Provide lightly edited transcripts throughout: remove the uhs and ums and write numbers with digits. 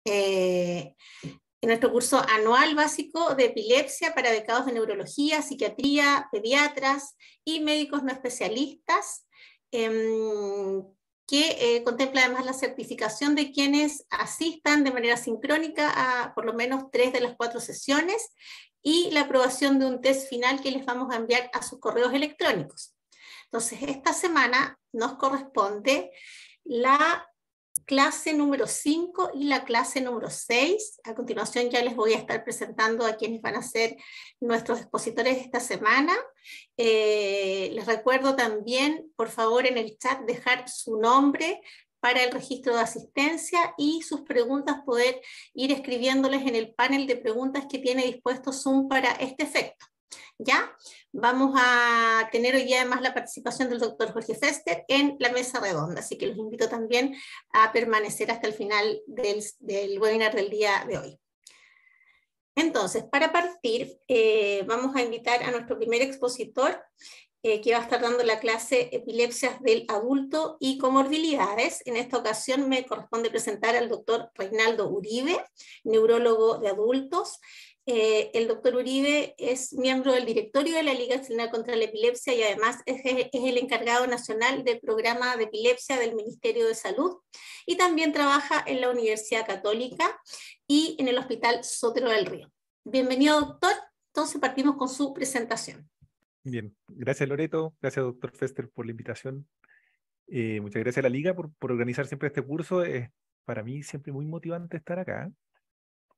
en nuestro curso anual básico de epilepsia para becados de neurología, psiquiatría, pediatras y médicos no especialistas, que contempla además la certificación de quienes asistan de manera sincrónica a por lo menos 3 de las 4 sesiones y la aprobación de un test final que les vamos a enviar a sus correos electrónicos. Entonces, esta semana nos corresponde la clase número 5 y la clase número 6. A continuación ya les voy a estar presentando a quienes van a ser nuestros expositores esta semana. Les recuerdo también, por favor, en el chat dejar su nombre para el registro de asistencia y sus preguntas poder ir escribiéndoles en el panel de preguntas que tiene dispuesto Zoom para este efecto. ¿Ya? Vamos a tener hoy además la participación del doctor Jorge Fester en la mesa redonda, así que los invito también a permanecer hasta el final del webinar del día de hoy. Entonces, para partir, vamos a invitar a nuestro primer expositor, que va a estar dando la clase Epilepsias del Adulto y Comorbilidades. En esta ocasión me corresponde presentar al doctor Reinaldo Uribe, neurólogo de adultos. El doctor Uribe es miembro del directorio de la Liga Chilena contra la Epilepsia y además es el encargado nacional del programa de epilepsia del Ministerio de Salud y también trabaja en la Universidad Católica y en el Hospital Sotero del Río. Bienvenido, doctor. Entonces partimos con su presentación. Bien, gracias Loreto, gracias doctor Fester por la invitación. Muchas gracias a la Liga por organizar siempre este curso. Es para mí siempre muy motivante estar acá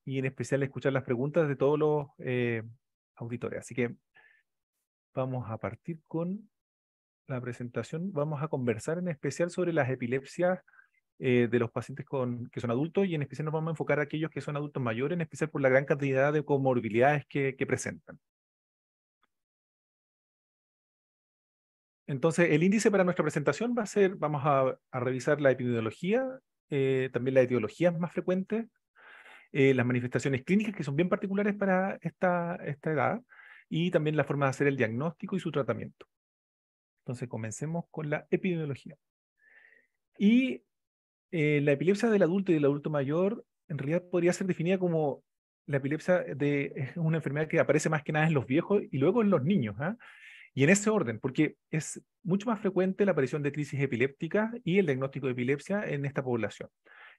y en especial escuchar las preguntas de todos los auditores. Así que vamos a partir con la presentación. Vamos a conversar en especial sobre las epilepsias de los pacientes que son adultos y en especial nos vamos a enfocar a aquellos que son adultos mayores, en especial por la gran cantidad de comorbilidades que presentan. Entonces, el índice para nuestra presentación va a ser, vamos a revisar la epidemiología, también las etiologías más frecuentes, las manifestaciones clínicas que son bien particulares para esta edad, y también la forma de hacer el diagnóstico y su tratamiento. Entonces, comencemos con la epidemiología. Y la epilepsia del adulto y del adulto mayor, en realidad podría ser definida como la epilepsia es una enfermedad que aparece más que nada en los viejos y luego en los niños, ¿eh? Y en ese orden, porque es mucho más frecuente la aparición de crisis epilépticas y el diagnóstico de epilepsia en esta población,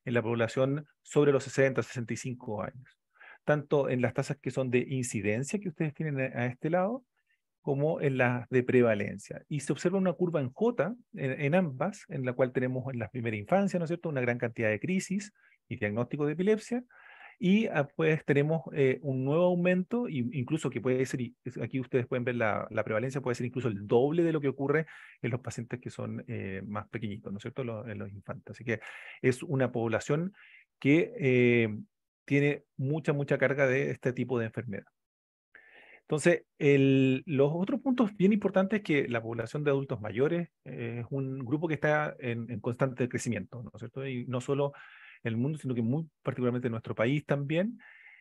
en la población sobre los 60, 65 años. Tanto en las tasas que son de incidencia que ustedes tienen a este lado, como en las de prevalencia. Y se observa una curva en J en ambas, en la cual tenemos en la primera infancia, ¿no es cierto?, una gran cantidad de crisis y diagnóstico de epilepsia. Y pues tenemos un nuevo aumento, incluso que puede ser, aquí ustedes pueden ver la prevalencia, puede ser incluso el doble de lo que ocurre en los pacientes que son más pequeñitos, ¿no es cierto?, en los infantes. Así que es una población que tiene mucha carga de este tipo de enfermedad. Entonces, los otros puntos bien importantes es que la población de adultos mayores es un grupo que está en constante crecimiento, ¿no es cierto? Y no solo en el mundo, sino que muy particularmente en nuestro país también.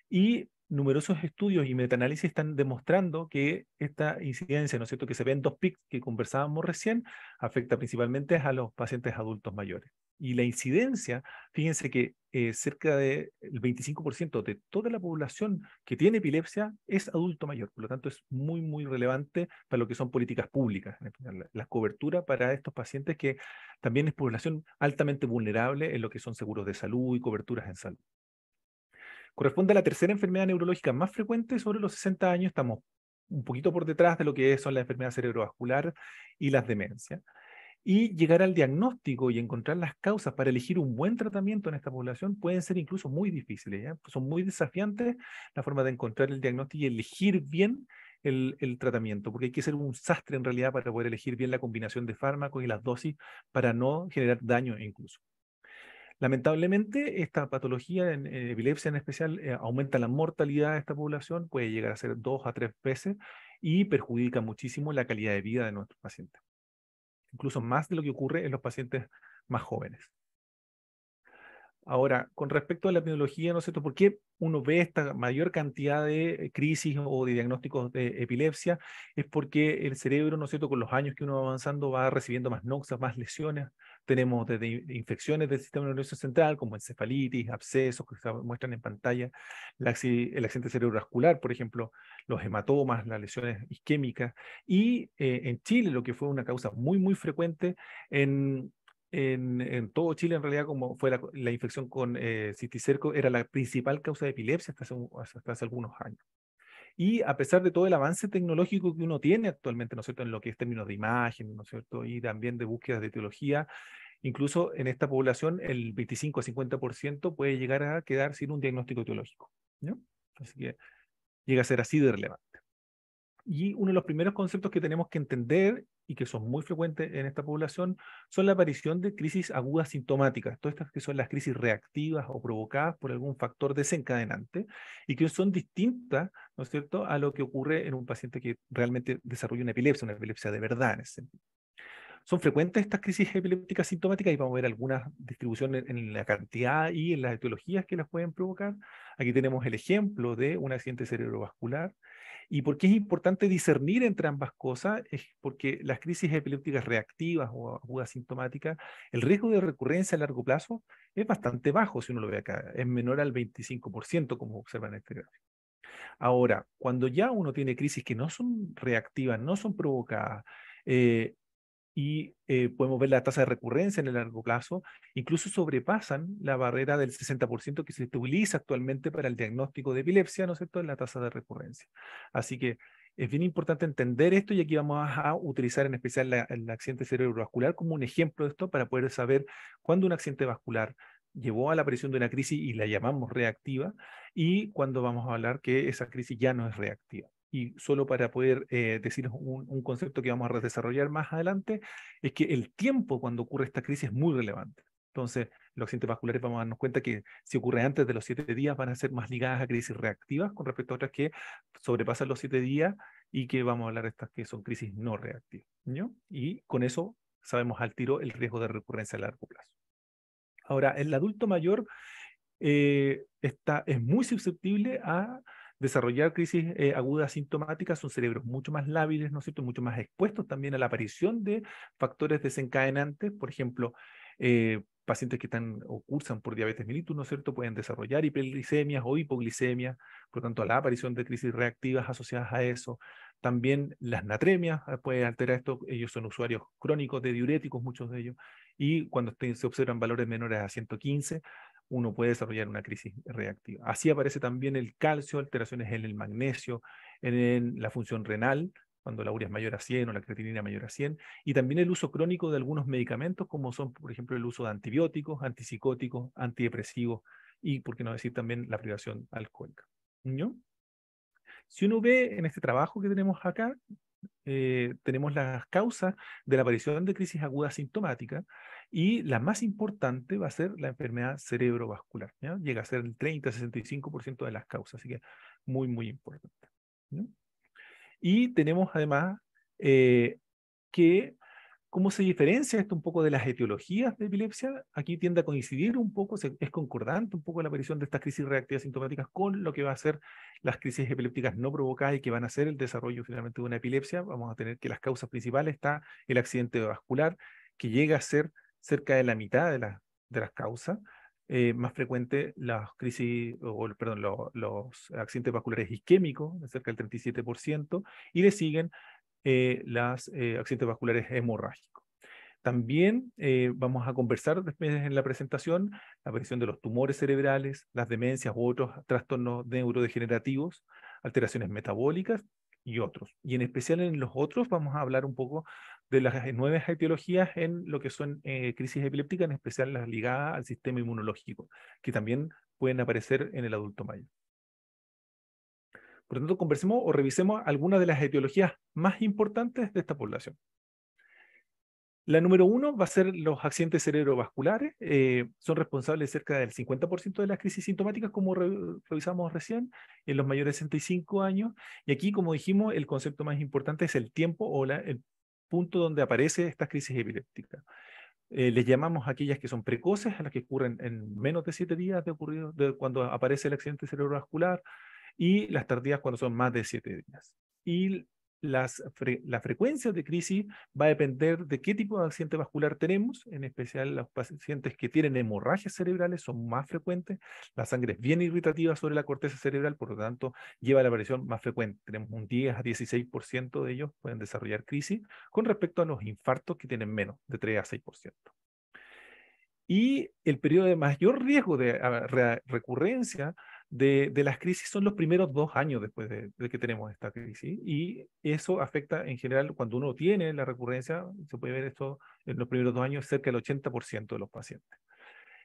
Y numerosos estudios y metaanálisis están demostrando que esta incidencia, ¿no es cierto?, que se ve en 2 picos que conversábamos recién, afecta principalmente a los pacientes adultos mayores. Y la incidencia, fíjense que cerca del 25% de toda la población que tiene epilepsia es adulto mayor. Por lo tanto, es muy relevante para lo que son políticas públicas. La cobertura para estos pacientes que también es población altamente vulnerable en lo que son seguros de salud y coberturas en salud. Corresponde a la tercera enfermedad neurológica más frecuente sobre los 60 años. Estamos un poquito por detrás de lo que son las enfermedades cerebrovasculares y las demencias. Y llegar al diagnóstico y encontrar las causas para elegir un buen tratamiento en esta población pueden ser incluso muy difíciles, ¿ya? Son muy desafiantes la forma de encontrar el diagnóstico y elegir bien el tratamiento, porque hay que ser un sastre en realidad para poder elegir bien la combinación de fármacos y las dosis para no generar daño incluso. Lamentablemente, esta patología, en epilepsia en especial, aumenta la mortalidad de esta población, puede llegar a ser 2 a 3 veces y perjudica muchísimo la calidad de vida de nuestros pacientes. Incluso más de lo que ocurre en los pacientes más jóvenes. Ahora, con respecto a la epidemiología, ¿no es cierto?, ¿por qué uno ve esta mayor cantidad de crisis o de diagnósticos de epilepsia? Es porque el cerebro, ¿no es cierto?, con los años que uno va avanzando va recibiendo más noxas, más lesiones, tenemos desde infecciones del sistema nervioso central, como encefalitis, abscesos que se muestran en pantalla, el accidente cerebrovascular, por ejemplo, los hematomas, las lesiones isquémicas, y en Chile, lo que fue una causa muy frecuente en todo Chile, en realidad, como fue la infección con cisticerco, era la principal causa de epilepsia hasta hace algunos años. Y a pesar de todo el avance tecnológico que uno tiene actualmente, ¿no es cierto?, en lo que es términos de imagen, ¿no es cierto?, y también de búsquedas de etiología, incluso en esta población el 25 a 50% puede llegar a quedar sin un diagnóstico etiológico, ¿no? Así que llega a ser así de relevante. Y uno de los primeros conceptos que tenemos que entender y que son muy frecuentes en esta población son la aparición de crisis agudas sintomáticas, todas estas que son las crisis reactivas o provocadas por algún factor desencadenante y que son distintas, ¿no es cierto?, a lo que ocurre en un paciente que realmente desarrolla una epilepsia de verdad en ese sentido. Son frecuentes estas crisis epilépticas sintomáticas y vamos a ver algunas distribuciones en la cantidad y en las etiologías que las pueden provocar. Aquí tenemos el ejemplo de un accidente cerebrovascular. ¿Y por qué es importante discernir entre ambas cosas? Es porque las crisis epilépticas reactivas o agudas sintomáticas, el riesgo de recurrencia a largo plazo es bastante bajo, si uno lo ve acá, es menor al 25%, como observan en este gráfico. Ahora, cuando ya uno tiene crisis que no son reactivas, no son provocadas, podemos ver la tasa de recurrencia en el largo plazo, incluso sobrepasan la barrera del 60% que se utiliza actualmente para el diagnóstico de epilepsia, ¿no es cierto?, en la tasa de recurrencia. Así que es bien importante entender esto y aquí vamos a utilizar en especial el accidente cerebrovascular como un ejemplo de esto para poder saber cuándo un accidente vascular llevó a la aparición de una crisis y la llamamos reactiva y cuándo vamos a hablar que esa crisis ya no es reactiva. Y solo para poder decir un concepto que vamos a desarrollar más adelante, es que el tiempo cuando ocurre esta crisis es muy relevante. Entonces, los accidentes vasculares vamos a darnos cuenta que si ocurre antes de los 7 días van a ser más ligadas a crisis reactivas con respecto a otras que sobrepasan los 7 días y que vamos a hablar de estas que son crisis no reactivas, ¿no? Y con eso sabemos al tiro el riesgo de recurrencia a largo plazo. Ahora, el adulto mayor es muy susceptible a desarrollar crisis agudas sintomáticas, son cerebros mucho más lábiles, ¿no es cierto?, mucho más expuestos también a la aparición de factores desencadenantes, por ejemplo, pacientes que están o cursan por diabetes mellitus, ¿no es cierto?, pueden desarrollar hiperglicemias o hipoglicemias, por tanto, a la aparición de crisis reactivas asociadas a eso. También las natremias pueden alterar esto, ellos son usuarios crónicos de diuréticos, muchos de ellos, y cuando se observan valores menores a 115, uno puede desarrollar una crisis reactiva. Así aparece también el calcio, alteraciones en el magnesio, en la función renal, cuando la urea es mayor a 100 o la creatinina mayor a 100, y también el uso crónico de algunos medicamentos, como son, por ejemplo, el uso de antibióticos, antipsicóticos, antidepresivos, y, por qué no decir, también la privación alcohólica, ¿no? Si uno ve en este trabajo que tenemos acá, tenemos las causas de la aparición de crisis aguda sintomática y la más importante va a ser la enfermedad cerebrovascular, ¿ya? Llega a ser el 30-65% de las causas, así que muy importante, ¿no? Y tenemos además que ¿cómo se diferencia esto un poco de las etiologías de epilepsia? Aquí tiende a coincidir un poco, es concordante un poco la aparición de estas crisis reactivas sintomáticas con lo que va a ser las crisis epilépticas no provocadas y que van a ser el desarrollo finalmente de una epilepsia. Vamos a tener que las causas principales está el accidente vascular, que llega a ser cerca de la mitad de las causas. Más frecuente las crisis, perdón, los accidentes vasculares isquémicos, de cerca del 37%, y le siguen los accidentes vasculares hemorrágicos. También vamos a conversar después en la presentación la aparición de los tumores cerebrales, las demencias u otros trastornos neurodegenerativos, alteraciones metabólicas y otros. Y en especial en los otros vamos a hablar un poco de las nuevas etiologías en lo que son crisis epilépticas, en especial las ligadas al sistema inmunológico, que también pueden aparecer en el adulto mayor. Por lo tanto, conversemos o revisemos algunas de las etiologías más importantes de esta población. La número 1 va a ser los accidentes cerebrovasculares. Son responsables de cerca del 50% de las crisis sintomáticas, como revisamos recién, en los mayores de 65 años. Y aquí, como dijimos, el concepto más importante es el tiempo o el punto donde aparece esta crisis epiléptica. Les llamamos aquellas que son precoces, a las que ocurren en menos de 7 días de cuando aparece el accidente cerebrovascular, y las tardías cuando son más de 7 días. Y la frecuencia de crisis va a depender de qué tipo de accidente vascular tenemos, en especial los pacientes que tienen hemorragias cerebrales son más frecuentes, la sangre es bien irritativa sobre la corteza cerebral, por lo tanto lleva a la aparición más frecuente. Tenemos un 10 a 16% de ellos pueden desarrollar crisis con respecto a los infartos que tienen menos, de 3 a 6%. Y el periodo de mayor riesgo de recurrencia de las crisis son los primeros 2 años después de que tenemos esta crisis. Y eso afecta en general, cuando uno tiene la recurrencia, se puede ver esto en los primeros 2 años, cerca del 80% de los pacientes.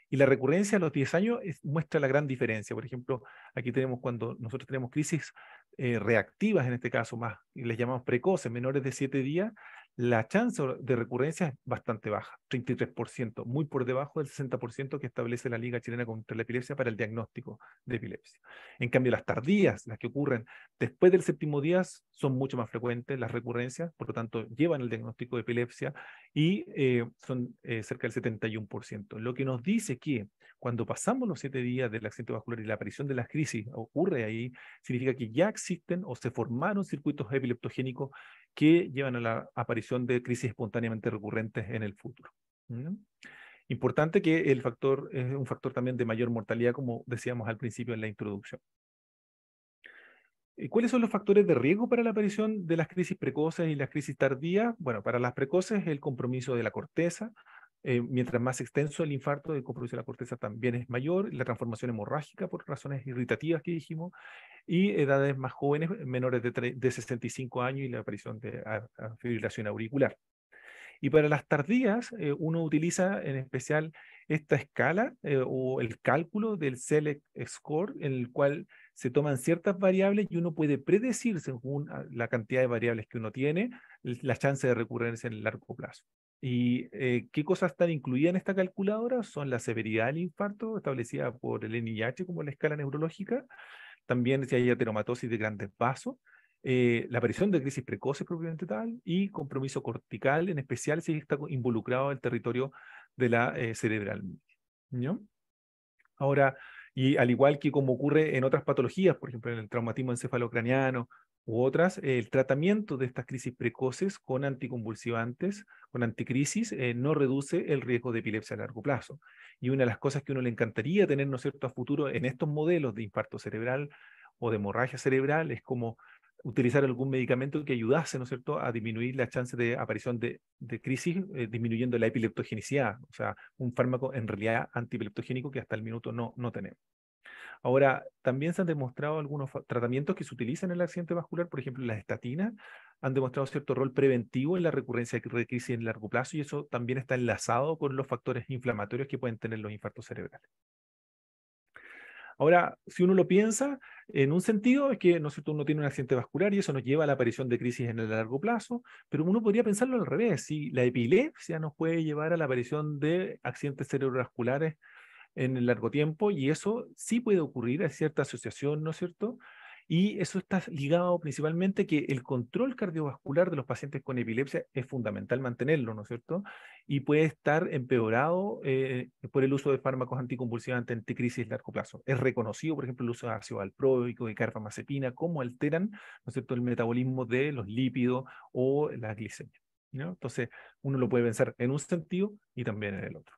Y la recurrencia a los 10 años muestra la gran diferencia. Por ejemplo, aquí tenemos cuando nosotros tenemos crisis reactivas, en este caso más, y les llamamos precoces, menores de 7 días, la chance de recurrencia es bastante baja, 33%, muy por debajo del 60% que establece la Liga Chilena contra la Epilepsia para el diagnóstico de epilepsia. En cambio, las tardías, las que ocurren después del 7º día, son mucho más frecuentes las recurrencias, por lo tanto, llevan el diagnóstico de epilepsia y son cerca del 71%. Lo que nos dice que cuando pasamos los 7 días del accidente vascular y la aparición de las crisis ocurre ahí, significa que ya existen o se formaron circuitos epileptogénicos que llevan a la aparición de crisis espontáneamente recurrentes en el futuro. ¿Mm? Importante que el factor es un factor también de mayor mortalidad, como decíamos al principio en la introducción. ¿Cuáles son los factores de riesgo para la aparición de las crisis precoces y las crisis tardías? Bueno, para las precoces el compromiso de la corteza. Mientras más extenso el infarto, el compromiso de la corteza también es mayor. La transformación hemorrágica por razones irritativas que dijimos. Y edades más jóvenes, menores de 65 años y la aparición de fibrilación auricular. Y para las tardías, uno utiliza en especial esta escala o el cálculo del Select Score, en el cual se toman ciertas variables y uno puede predecir, según la cantidad de variables que uno tiene, la chance de recurrencia en el largo plazo. ¿Y qué cosas están incluidas en esta calculadora? Son la severidad del infarto, establecida por el NIH como la escala neurológica, también si hay ateromatosis de grandes vasos, la aparición de crisis precoces propiamente tal y compromiso cortical, en especial si está involucrado el territorio de la cerebral. ¿No? Ahora, y al igual que como ocurre en otras patologías, por ejemplo en el traumatismo encefalocraniano u otras, el tratamiento de estas crisis precoces con anticonvulsivantes, con anticrisis, no reduce el riesgo de epilepsia a largo plazo. Y una de las cosas que uno le encantaría tener, ¿no es cierto?, a futuro en estos modelos de infarto cerebral o de hemorragia cerebral es como utilizar algún medicamento que ayudase, ¿no es cierto?, a disminuir la chance de aparición de crisis, disminuyendo la epileptogenicidad, o sea, un fármaco en realidad antiepileptogénico que hasta el minuto no tenemos. Ahora, también se han demostrado algunos tratamientos que se utilizan en el accidente vascular, por ejemplo, las estatinas, han demostrado cierto rol preventivo en la recurrencia de crisis en largo plazo y eso también está enlazado con los factores inflamatorios que pueden tener los infartos cerebrales. Ahora, si uno lo piensa, en un sentido es que, ¿no es cierto?, uno tiene un accidente vascular y eso nos lleva a la aparición de crisis en el largo plazo, pero uno podría pensarlo al revés, si la epilepsia nos puede llevar a la aparición de accidentes cerebrovasculares en el largo tiempo, y eso sí puede ocurrir, hay cierta asociación, ¿no es cierto? Y eso está ligado principalmente que el control cardiovascular de los pacientes con epilepsia es fundamental mantenerlo, ¿no es cierto? Y puede estar empeorado por el uso de fármacos anticonvulsivantes anticrisis a largo plazo. Es reconocido, por ejemplo, el uso de ácido valproico y carbamazepina, cómo alteran, ¿no es cierto?, el metabolismo de los lípidos o la glicemia, ¿no? Entonces, uno lo puede pensar en un sentido y también en el otro.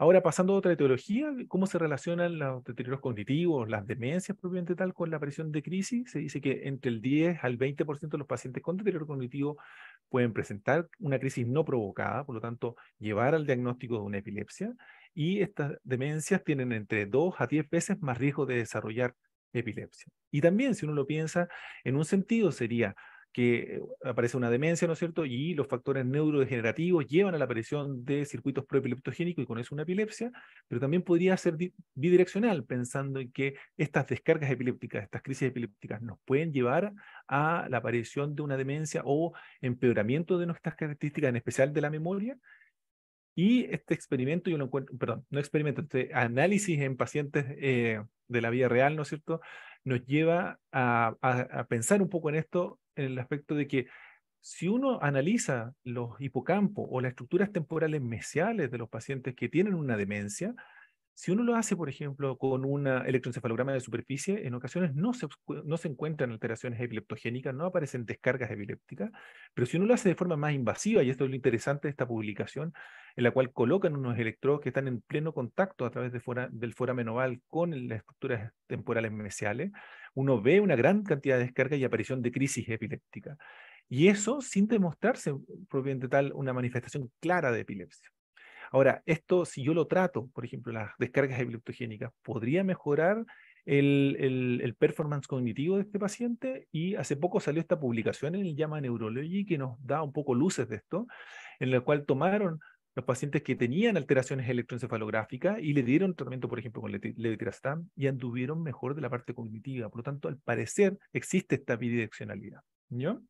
Ahora, pasando a otra etiología, ¿cómo se relacionan los deterioros cognitivos, las demencias propiamente tal con la aparición de crisis? Se dice que entre el 10 al 20% de los pacientes con deterioro cognitivo pueden presentar una crisis no provocada, por lo tanto, llevar al diagnóstico de una epilepsia, y estas demencias tienen entre 2 a 10 veces más riesgo de desarrollar epilepsia. Y también, si uno lo piensa, en un sentido sería que aparece una demencia, ¿no es cierto? Y los factores neurodegenerativos llevan a la aparición de circuitos proepileptogénicos y con eso una epilepsia, pero también podría ser bidireccional, pensando en que estas descargas epilépticas, estas crisis epilépticas nos pueden llevar a la aparición de una demencia o empeoramiento de nuestras características, en especial de la memoria. Y este experimento, yo lo encuentro, perdón, no experimento, este análisis en pacientes de la vida real, ¿no es cierto?, nos lleva a pensar un poco en esto, en el aspecto de que si uno analiza los hipocampos o las estructuras temporales mesiales de los pacientes que tienen una demencia, Si uno lo hace, por ejemplo, con un electroencefalograma de superficie, en ocasiones no se encuentran alteraciones epileptogénicas, no aparecen descargas epilépticas, pero si uno lo hace de forma más invasiva, y esto es lo interesante de esta publicación, en la cual colocan unos electrodos que están en pleno contacto a través del foramen oval con las estructuras temporales mesiales, uno ve una gran cantidad de descarga y aparición de crisis epiléptica. Y eso sin demostrarse propiamente tal una manifestación clara de epilepsia. Ahora, esto, si yo lo trato, por ejemplo, las descargas epileptogénicas, ¿podría mejorar el performance cognitivo de este paciente? Y hace poco salió esta publicación en el JAMA Neurology que nos da un poco luces de esto, en la cual tomaron los pacientes que tenían alteraciones electroencefalográficas y le dieron tratamiento, por ejemplo, con levetiracetam y anduvieron mejor de la parte cognitiva. Por lo tanto, al parecer existe esta bidireccionalidad, ¿no?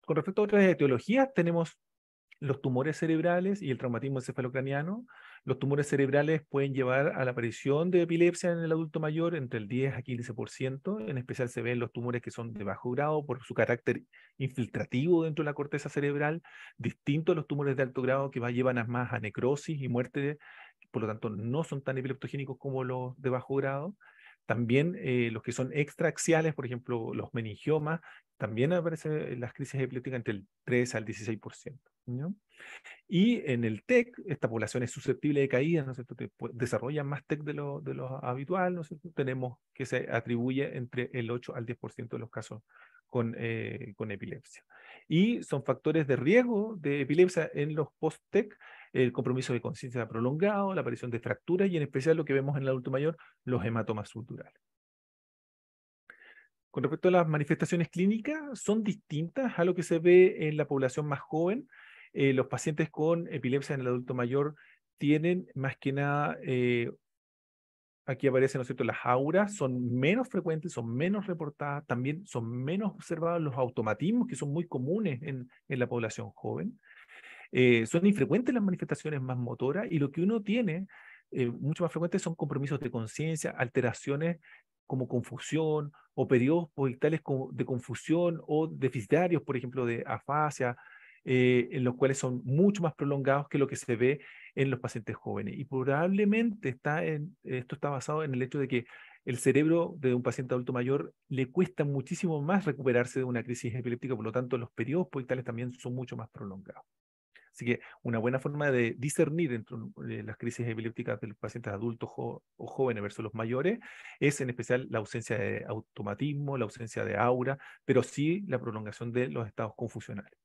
Con respecto a otras etiologías, tenemos los tumores cerebrales y el traumatismo encefalocraniano. Los tumores cerebrales pueden llevar a la aparición de epilepsia en el adulto mayor entre el 10 a 15%. En especial se ven los tumores que son de bajo grado por su carácter infiltrativo dentro de la corteza cerebral, distinto a los tumores de alto grado que llevan más a necrosis y muerte, por lo tanto no son tan epileptogénicos como los de bajo grado. También los que son extraaxiales, por ejemplo, los meningiomas, también aparecen las crisis epilépticas entre el 3 al 16%, ¿no? Y en el TEC, esta población es susceptible de caída, ¿no es cierto? Desarrollan más TEC de lo habitual, ¿no es cierto? Tenemos que se atribuye entre el 8 al 10% de los casos con epilepsia. Y son factores de riesgo de epilepsia en los post-TEC, el compromiso de conciencia prolongado, la aparición de fracturas y en especial lo que vemos en el adulto mayor, los hematomas subdurales. Con respecto a las manifestaciones clínicas, son distintas a lo que se ve en la población más joven. Los pacientes con epilepsia en el adulto mayor tienen más que nada, aquí aparecen, ¿no es cierto?, las auras, son menos frecuentes, son menos reportadas, también son menos observados los automatismos que son muy comunes en la población joven. Son infrecuentes las manifestaciones más motoras y lo que uno tiene mucho más frecuente son compromisos de conciencia, alteraciones como confusión o periodos postdictales de confusión o deficitarios, por ejemplo, de afasia, en los cuales son mucho más prolongados que lo que se ve en los pacientes jóvenes. Y probablemente esto está basado en el hecho de que el cerebro de un paciente adulto mayor le cuesta muchísimo más recuperarse de una crisis epiléptica, por lo tanto los periodos postdictales también son mucho más prolongados. Así que una buena forma de discernir entre las crisis epilépticas de los pacientes adultos o jóvenes versus los mayores es en especial la ausencia de automatismo, la ausencia de aura, pero sí la prolongación de los estados confusionales.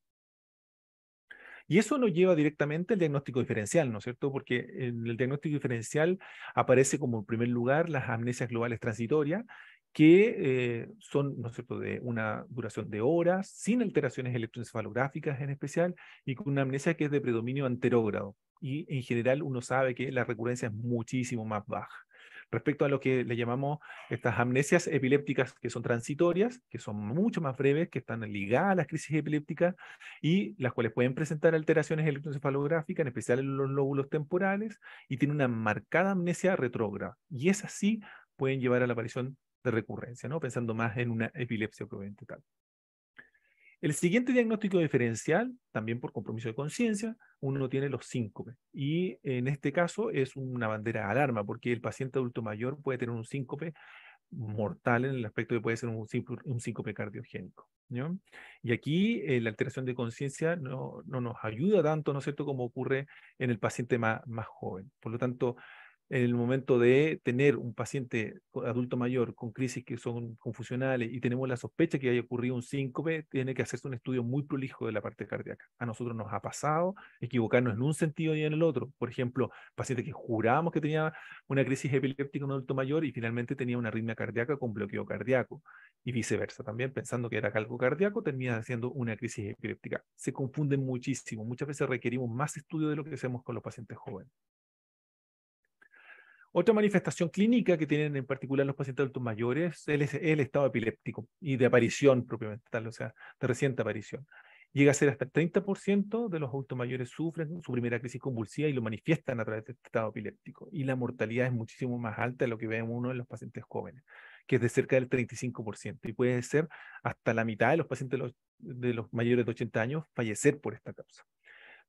Y eso nos lleva directamente al diagnóstico diferencial, ¿no es cierto? Porque en el diagnóstico diferencial aparece como en primer lugar las amnesias globales transitorias, que son, ¿no es cierto?, de una duración de horas, sin alteraciones electroencefalográficas en especial, y con una amnesia que es de predominio anterógrado. Y en general uno sabe que la recurrencia es muchísimo más baja. Respecto a lo que le llamamos estas amnesias epilépticas que son transitorias, que son mucho más breves, que están ligadas a las crisis epilépticas y las cuales pueden presentar alteraciones electroencefalográficas, en especial en los lóbulos temporales, y tienen una marcada amnesia retrógrada. Y esas sí pueden llevar a la aparición de recurrencia, ¿no? Pensando más en una epilepsia propiamente tal. El siguiente diagnóstico diferencial, también por compromiso de conciencia, uno tiene los síncopes. Y en este caso es una bandera de alarma, porque el paciente adulto mayor puede tener un síncope mortal en el aspecto de que puede ser un síncope cardiogénico, ¿no? Y aquí la alteración de conciencia no nos ayuda tanto, ¿no es cierto?, como ocurre en el paciente más joven. Por lo tanto, en el momento de tener un paciente adulto mayor con crisis que son confusionales y tenemos la sospecha que haya ocurrido un síncope, tiene que hacerse un estudio muy prolijo de la parte cardíaca. A nosotros nos ha pasado equivocarnos en un sentido y en el otro. Por ejemplo, paciente que jurábamos que tenía una crisis epiléptica en un adulto mayor y finalmente tenía una arritmia cardíaca con bloqueo cardíaco. Y viceversa también, pensando que era algo cardíaco, termina siendo una crisis epiléptica. Se confunden muchísimo. Muchas veces requerimos más estudio de lo que hacemos con los pacientes jóvenes. Otra manifestación clínica que tienen en particular los pacientes adultos mayores es el estado epiléptico y de aparición propiamente tal, o sea, de reciente aparición. Llega a ser hasta el 30% de los adultos mayores sufren su primera crisis convulsiva y lo manifiestan a través de este estado epiléptico. Y la mortalidad es muchísimo más alta de lo que vemos uno en los pacientes jóvenes, que es de cerca del 35%. Y puede ser hasta la mitad de los pacientes de los mayores de 80 años fallecer por esta causa.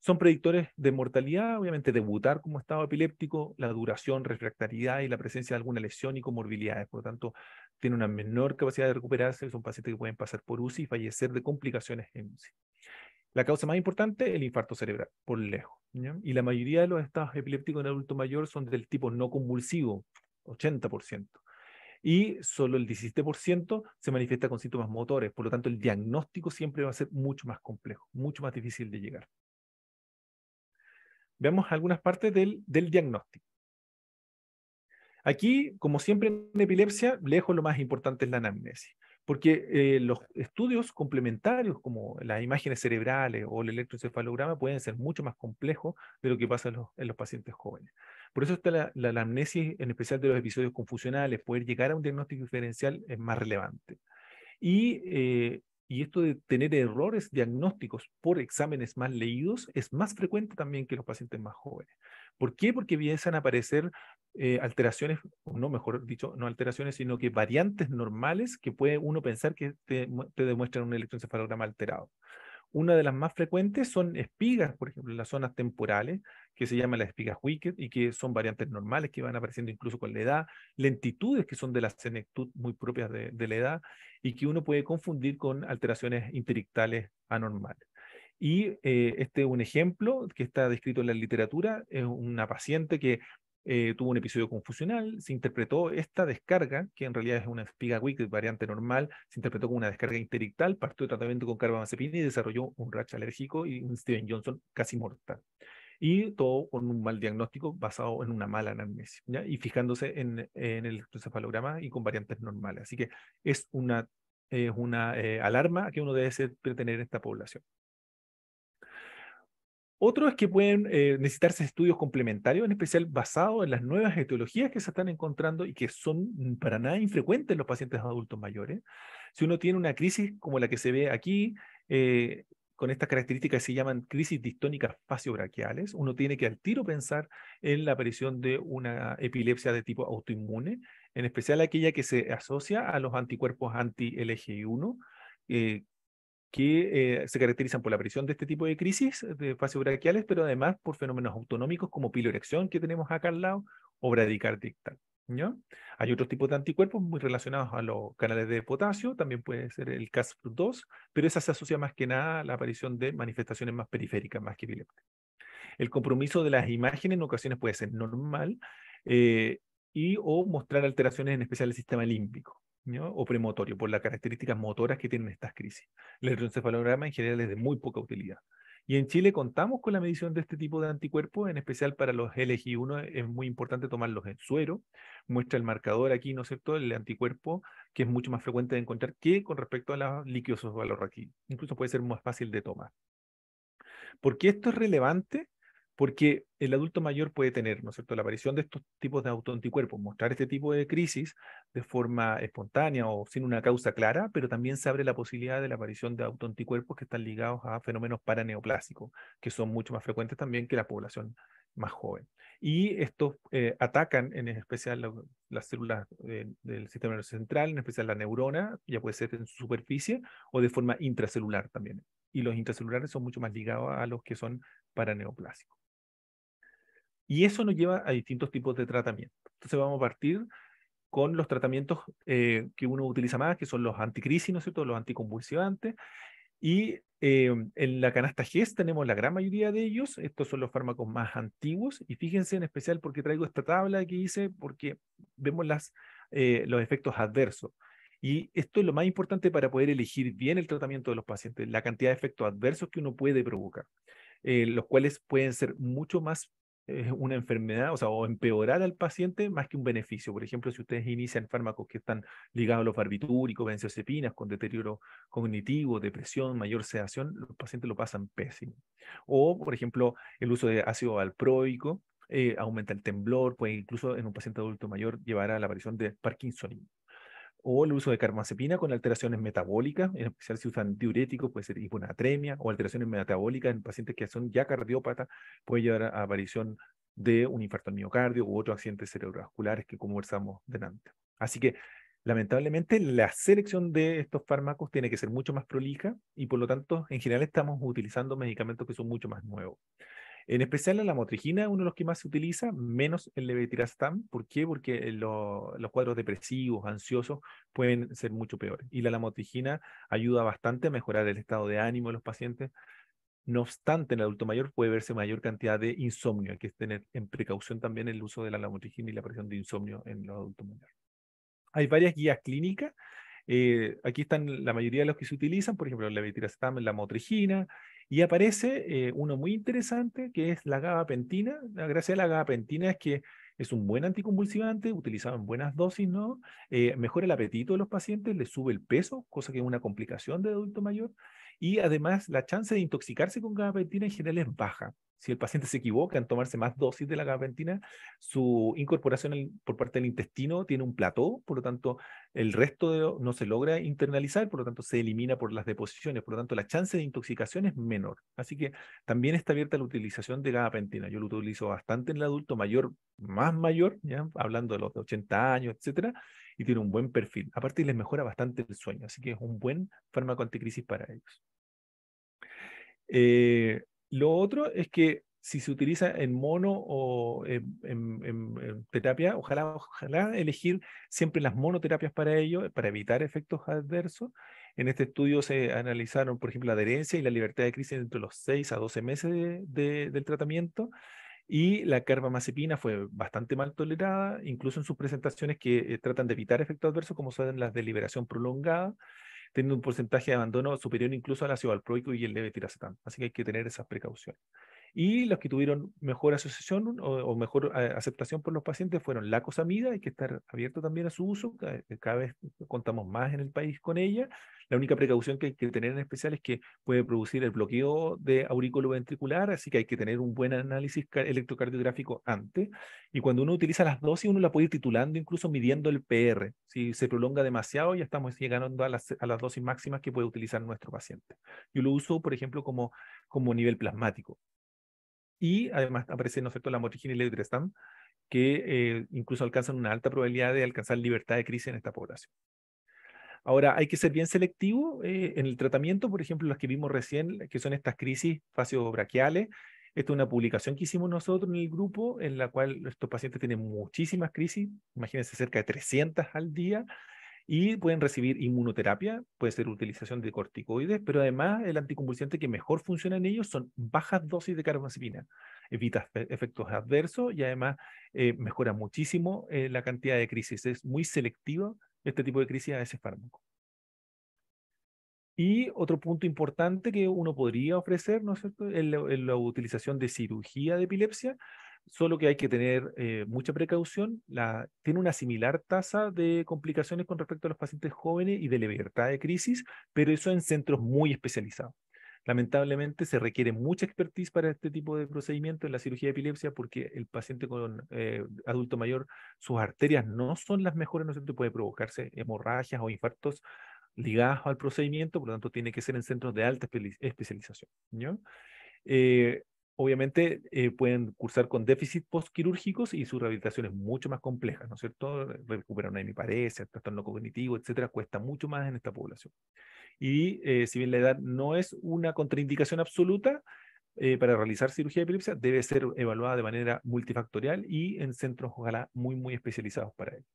Son predictores de mortalidad, obviamente debutar como estado epiléptico, la duración, refractariedad y la presencia de alguna lesión y comorbilidades. Por lo tanto, tienen una menor capacidad de recuperarse, son pacientes que pueden pasar por UCI y fallecer de complicaciones en UCI. La causa más importante, el infarto cerebral, por lejos, ¿ya? Y la mayoría de los estados epilépticos en adulto mayor son del tipo no convulsivo, 80%. Y solo el 17% se manifiesta con síntomas motores. Por lo tanto, el diagnóstico siempre va a ser mucho más complejo, mucho más difícil de llegar. Veamos algunas partes del diagnóstico. Aquí, como siempre en epilepsia, lejos lo más importante es la anamnesis, porque los estudios complementarios como las imágenes cerebrales o el electroencefalograma pueden ser mucho más complejos de lo que pasa en los pacientes jóvenes. Por eso está la anamnesis, en especial de los episodios confusionales, poder llegar a un diagnóstico diferencial es más relevante. Y esto de tener errores diagnósticos por exámenes más leídos es más frecuente también que los pacientes más jóvenes. ¿Por qué? Porque empiezan a aparecer alteraciones, o no, mejor dicho, no alteraciones, sino que variantes normales que puede uno pensar que te demuestran un electroencefalograma alterado. Una de las más frecuentes son espigas, por ejemplo, en las zonas temporales, que se llaman las espigas Wicked y que son variantes normales que van apareciendo incluso con la edad, lentitudes que son de la senectud muy propias de la edad y que uno puede confundir con alteraciones interictales anormales. Y este es un ejemplo que está descrito en la literatura, es una paciente que tuvo un episodio confusional, se interpretó esta descarga, que en realidad es una espiga Wicked variante normal, se interpretó como una descarga interictal, partió de tratamiento con carbamazepina y desarrolló un rash alérgico y un Steven Johnson casi mortal. Y todo con un mal diagnóstico basado en una mala anamnesis, ¿ya? Y fijándose en el encefalograma y con variantes normales. Así que es una alarma que uno debe tener en esta población. Otro es que pueden necesitarse estudios complementarios, en especial basados en las nuevas etiologías que se están encontrando y que son para nada infrecuentes en los pacientes adultos mayores. Si uno tiene una crisis como la que se ve aquí, con estas características que se llaman crisis distónicas faciobraquiales, uno tiene que al tiro pensar en la aparición de una epilepsia de tipo autoinmune, en especial aquella que se asocia a los anticuerpos anti-LGI1, que se caracterizan por la aparición de este tipo de crisis de fasiobraquiales, pero además por fenómenos autonómicos como piloerección que tenemos acá al lado o bradicardia ictal, ¿no? Hay otros tipos de anticuerpos muy relacionados a los canales de potasio, también puede ser el Cas2, pero esa se asocia más que nada a la aparición de manifestaciones más periféricas, más que epilépticas. El compromiso de las imágenes en ocasiones puede ser normal o mostrar alteraciones en especial del sistema límbico, ¿no? O premotorio, por las características motoras que tienen estas crisis. El electroencefalograma en general es de muy poca utilidad. Y en Chile contamos con la medición de este tipo de anticuerpos, en especial para los LGI1 es muy importante tomarlos en suero. Muestra el marcador aquí, ¿no es cierto?, el anticuerpo, que es mucho más frecuente de encontrar que con respecto a los líquidos osvalorraquídeos. Incluso puede ser más fácil de tomar. ¿Por qué esto es relevante? Porque el adulto mayor puede tener, ¿no es cierto?, la aparición de estos tipos de autoanticuerpos, mostrar este tipo de crisis de forma espontánea o sin una causa clara, pero también se abre la posibilidad de la aparición de autoanticuerpos que están ligados a fenómenos paraneoplásicos, que son mucho más frecuentes también que la población más joven. Y estos atacan en especial las células del sistema nervioso central, en especial la neurona, ya puede ser en su superficie o de forma intracelular también. Y los intracelulares son mucho más ligados a los que son paraneoplásicos. Y eso nos lleva a distintos tipos de tratamiento. Entonces vamos a partir con los tratamientos que uno utiliza más, que son los anticrisis, ¿no es cierto?, los anticonvulsivantes. Y en la canasta GES tenemos la gran mayoría de ellos. Estos son los fármacos más antiguos. Y fíjense en especial porque traigo esta tabla que hice, porque vemos los efectos adversos. Y esto es lo más importante para poder elegir bien el tratamiento de los pacientes, la cantidad de efectos adversos que uno puede provocar, los cuales pueden ser mucho más una enfermedad, o sea, o empeorar al paciente más que un beneficio. Por ejemplo, si ustedes inician fármacos que están ligados a los barbitúricos, benzodiazepinas, con deterioro cognitivo, depresión, mayor sedación, los pacientes lo pasan pésimo. O, por ejemplo, el uso de ácido valproico aumenta el temblor, puede incluso en un paciente adulto mayor llevar a la aparición de parkinsonismo. O el uso de carbamazepina con alteraciones metabólicas, en especial si usan diuréticos, puede ser hiponatremia, o alteraciones metabólicas en pacientes que son ya cardiópatas, puede llevar a aparición de un infarto al miocardio u otros accidentes cerebrovasculares que conversamos delante. Así que Lamentablemente, la selección de estos fármacos tiene que ser mucho más prolija y por lo tanto, en general estamos utilizando medicamentos que son mucho más nuevos. En especial la lamotrigina es uno de los que más se utiliza, menos el levetiracetam. ¿Por qué? Porque los cuadros depresivos, ansiosos, pueden ser mucho peores. Y la lamotrigina ayuda bastante a mejorar el estado de ánimo de los pacientes. No obstante, en el adulto mayor puede verse mayor cantidad de insomnio. Hay que tener en precaución también el uso de la lamotrigina y la aparición de insomnio en los adultos mayores. Hay varias guías clínicas. Aquí están la mayoría de los que se utilizan, por ejemplo, la levetiracetam, la motrigina, y aparece uno muy interesante que es la gabapentina. La gracia de la gabapentina es que es un buen anticonvulsivante, utilizado en buenas dosis, ¿no? Mejora el apetito de los pacientes, le sube el peso, cosa que es una complicación de adulto mayor, y además la chance de intoxicarse con gabapentina en general es baja. Si el paciente se equivoca en tomarse más dosis de la gabapentina, su incorporación por parte del intestino tiene un plató, por lo tanto, el resto no se logra internalizar, por lo tanto, se elimina por las deposiciones, por lo tanto, la chance de intoxicación es menor. Así que también está abierta la utilización de gabapentina. Yo lo utilizo bastante en el adulto mayor, más mayor, ¿ya? Hablando de los de 80 años, etcétera, y tiene un buen perfil. Aparte, les mejora bastante el sueño, así que es un buen fármaco anticrisis para ellos. Lo otro es que si se utiliza en mono o en terapia, ojalá elegir siempre las monoterapias para ello, para evitar efectos adversos. En este estudio se analizaron, por ejemplo, la adherencia y la libertad de crisis entre los 6 a 12 meses del tratamiento. Y la carbamazepina fue bastante mal tolerada, incluso en sus presentaciones que tratan de evitar efectos adversos, como son las de liberación prolongada, teniendo un porcentaje de abandono superior incluso al ácido valproico y el levetiracetam. Así que hay que tener esas precauciones. Y los que tuvieron mejor asociación o mejor aceptación por los pacientes fueron la cosamida, hay que estar abierto también a su uso, cada vez contamos más en el país con ella. La única precaución que hay que tener en especial es que puede producir el bloqueo de aurículo ventricular, así que hay que tener un buen análisis electrocardiográfico antes. Y cuando uno utiliza las dosis, uno la puede ir titulando, incluso midiendo el PR. Si se prolonga demasiado, ya estamos llegando a las dosis máximas que puede utilizar nuestro paciente. Yo lo uso, por ejemplo, como nivel plasmático. Y además aparece, ¿no es cierto?, la motrigina y el levetiracetam, que incluso alcanzan una alta probabilidad de alcanzar libertad de crisis en esta población. Ahora, hay que ser bien selectivo en el tratamiento, por ejemplo, las que vimos recién, que son estas crisis facio-braquiales. Esta es una publicación que hicimos nosotros en el grupo, en la cual estos pacientes tienen muchísimas crisis, imagínense cerca de 300 al día, y pueden recibir inmunoterapia, puede ser utilización de corticoides, pero además el anticonvulsivante que mejor funciona en ellos son bajas dosis de carbamazepina. Evita efectos adversos y además mejora muchísimo la cantidad de crisis. Es muy selectivo este tipo de crisis a ese fármaco. Y otro punto importante que uno podría ofrecer, ¿no es cierto?, es la utilización de cirugía de epilepsia, solo que hay que tener mucha precaución. Tiene una similar tasa de complicaciones con respecto a los pacientes jóvenes y de libertad de crisis, pero eso en centros muy especializados. Lamentablemente se requiere mucha expertise para este tipo de procedimiento en la cirugía de epilepsia porque el paciente con adulto mayor, sus arterias no son las mejores, ¿no es cierto?, puede provocarse hemorragias o infartos ligados al procedimiento, por lo tanto tiene que ser en centros de alta especialización, ¿no? Eh, Obviamente pueden cursar con déficit postquirúrgicos y su rehabilitación es mucho más compleja, ¿no es cierto? Recuperar una hemiparesia, trastorno cognitivo, etcétera, cuesta mucho más en esta población. Y si bien la edad no es una contraindicación absoluta para realizar cirugía de epilepsia, debe ser evaluada de manera multifactorial y en centros, ojalá, muy, muy especializados para ello.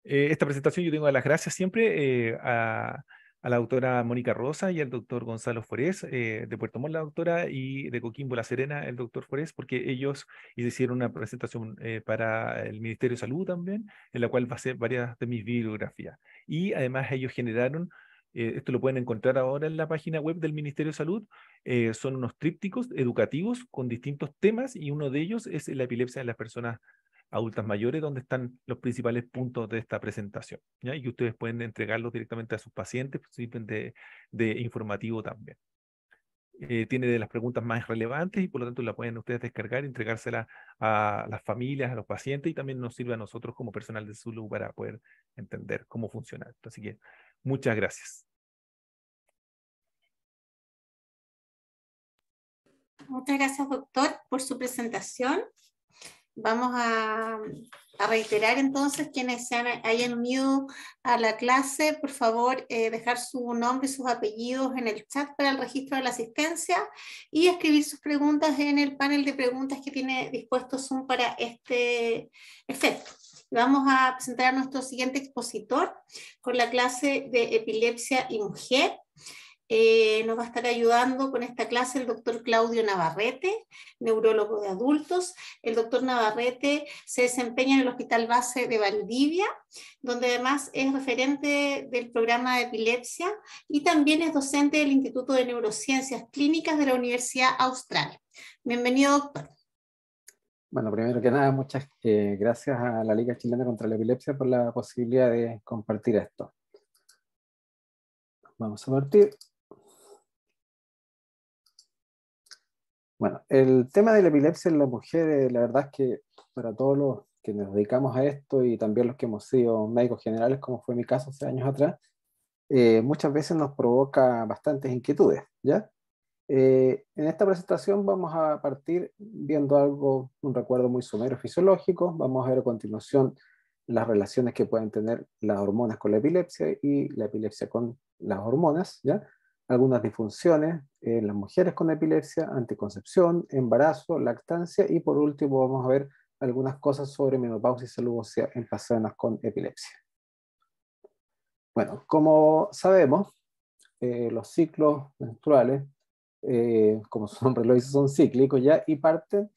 Esta presentación yo tengo las gracias siempre a la doctora Mónica Rosa y al doctor Gonzalo Forés, de Puerto Montt la doctora, y de Coquimbo La Serena el doctor Forés, porque ellos hicieron una presentación para el Ministerio de Salud también, en la cual va a ser varias de mis bibliografías. Y además ellos generaron, esto lo pueden encontrar ahora en la página web del Ministerio de Salud, son unos trípticos educativos con distintos temas y uno de ellos es la epilepsia en las personas adultas mayores, donde están los principales puntos de esta presentación, ¿ya? Y que ustedes pueden entregarlos directamente a sus pacientes, pues, sirven de informativo también. Tiene de las preguntas más relevantes y por lo tanto la pueden ustedes descargar y entregársela a las familias, a los pacientes y también nos sirve a nosotros como personal de salud para poder entender cómo funciona esto. Así que muchas gracias. Muchas gracias, doctor, por su presentación. Vamos a reiterar entonces quienes hayan unido a la clase, por favor, dejar su nombre y sus apellidos en el chat para el registro de la asistencia y escribir sus preguntas en el panel de preguntas que tiene dispuesto Zoom para este efecto. Vamos a presentar a nuestro siguiente expositor con la clase de epilepsia y mujer. Nos va a estar ayudando con esta clase el doctor Claudio Navarrete, neurólogo de adultos. El doctor Navarrete se desempeña en el Hospital Base de Valdivia, donde además es referente del programa de epilepsia y también es docente del Instituto de Neurociencias Clínicas de la Universidad Austral. Bienvenido, doctor. Bueno, primero que nada, muchas gracias a la Liga Chilena contra la Epilepsia por la posibilidad de compartir esto. Vamos a partir. Bueno, el tema de la epilepsia en la mujer, la verdad es que para todos los que nos dedicamos a esto y también los que hemos sido médicos generales, como fue mi caso hace años atrás, muchas veces nos provoca bastantes inquietudes, ¿ya? En esta presentación vamos a partir viendo algo, un recuerdo muy somero fisiológico. Vamos a ver a continuación las relaciones que pueden tener las hormonas con la epilepsia y la epilepsia con las hormonas, ¿ya? Algunas disfunciones en las mujeres con epilepsia, anticoncepción, embarazo, lactancia y por último vamos a ver algunas cosas sobre menopausia y salud ósea en personas con epilepsia. Bueno, como sabemos, los ciclos menstruales, como su nombre lo dice, son cíclicos ya y parten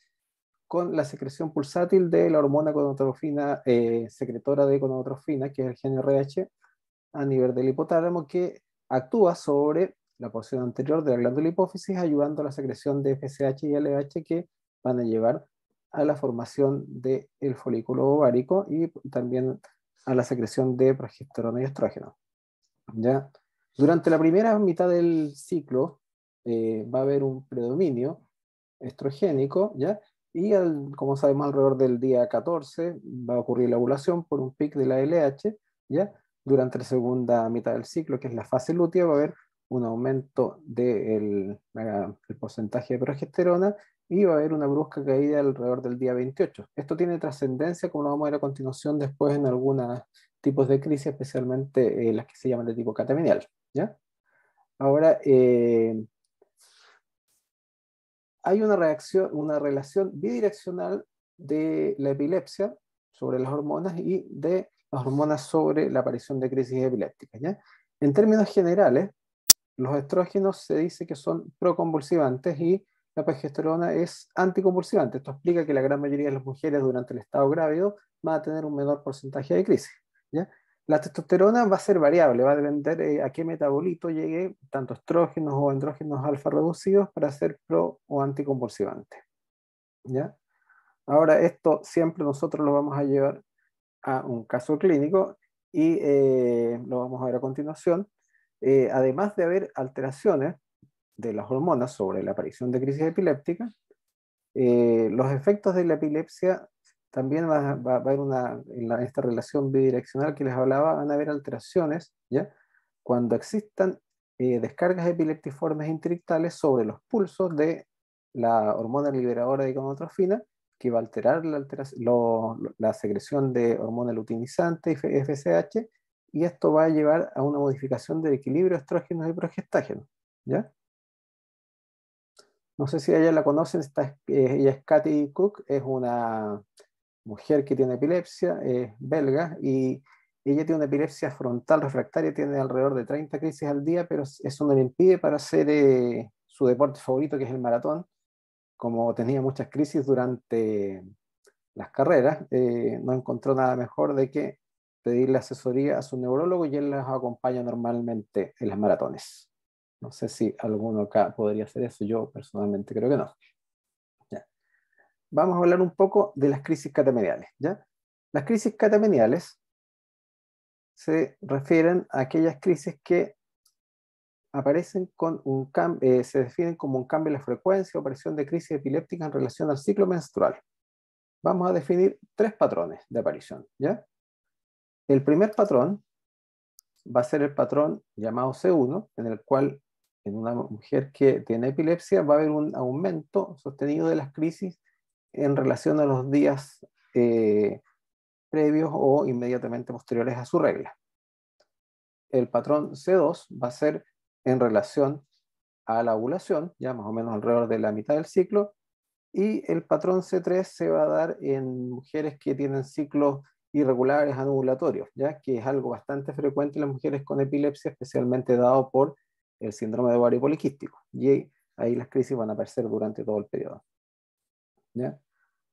con la secreción pulsátil de la hormona gonadotrofina, secretora de gonadotrofina, que es el gen RH, a nivel del hipotálamo, que actúa sobre la porción anterior de la glándula hipófisis, ayudando a la secreción de FSH y LH que van a llevar a la formación del folículo ovárico y también a la secreción de progesterona y estrógeno. ¿Ya? Durante la primera mitad del ciclo va a haber un predominio estrogénico, ¿ya? Y como sabemos, alrededor del día 14 va a ocurrir la ovulación por un pic de la LH, ¿ya? Durante la segunda mitad del ciclo, que es la fase lútea, va a haber un aumento del porcentaje de progesterona y va a haber una brusca caída alrededor del día 28. Esto tiene trascendencia, como lo vamos a ver a continuación después en algunos tipos de crisis, especialmente las que se llaman de tipo catamenial, ¿ya? Ahora, hay una relación bidireccional de la epilepsia sobre las hormonas y de las hormonas sobre la aparición de crisis epilépticas, ¿ya? En términos generales, los estrógenos se dice que son proconvulsivantes y la progesterona es anticonvulsivante. Esto explica que la gran mayoría de las mujeres durante el estado grávido van a tener un menor porcentaje de crisis, ¿ya? La testosterona va a ser variable, va a depender a qué metabolito llegue, tanto estrógenos o andrógenos alfa reducidos, para ser pro o anticonvulsivante, ¿ya? Ahora, esto siempre nosotros lo vamos a llevar a un caso clínico y lo vamos a ver a continuación. Además de haber alteraciones de las hormonas sobre la aparición de crisis epiléptica, los efectos de la epilepsia también va a haber en esta relación bidireccional que les hablaba, van a haber alteraciones, ¿ya? Cuando existan descargas epileptiformes intrictales sobre los pulsos de la hormona liberadora de gonadotrofina, que va a alterar la secreción de hormona luteinizante y FSH, y esto va a llevar a una modificación del equilibrio estrógenos y progestágenos, ¿ya? No sé si ella la conocen, ella es Katy Cook, es una mujer que tiene epilepsia, es belga, y ella tiene una epilepsia frontal refractaria, tiene alrededor de 30 crisis al día, pero eso no le impide para hacer su deporte favorito, que es el maratón. Como tenía muchas crisis durante las carreras, no encontró nada mejor de que pedirle asesoría a su neurólogo y él las acompaña normalmente en las maratones. No sé si alguno acá podría hacer eso, yo personalmente creo que no. Ya. Vamos a hablar un poco de las crisis catameniales, ¿ya? Las crisis catameniales se refieren a aquellas crisis que aparecen con un cambio, se definen como un cambio en la frecuencia o aparición de crisis epiléptica en relación al ciclo menstrual. Vamos a definir 3 patrones de aparición, ¿ya? El primer patrón va a ser el patrón llamado C1, en el cual en una mujer que tiene epilepsia va a haber un aumento sostenido de las crisis en relación a los días previos o inmediatamente posteriores a su regla. El patrón C2 va a ser en relación a la ovulación, ya más o menos alrededor de la mitad del ciclo, y el patrón C3 se va a dar en mujeres que tienen ciclos irregulares anovulatorios, ya que es algo bastante frecuente en las mujeres con epilepsia, especialmente dado por el síndrome de ovario poliquístico, y ahí las crisis van a aparecer durante todo el periodo. ¿Ya?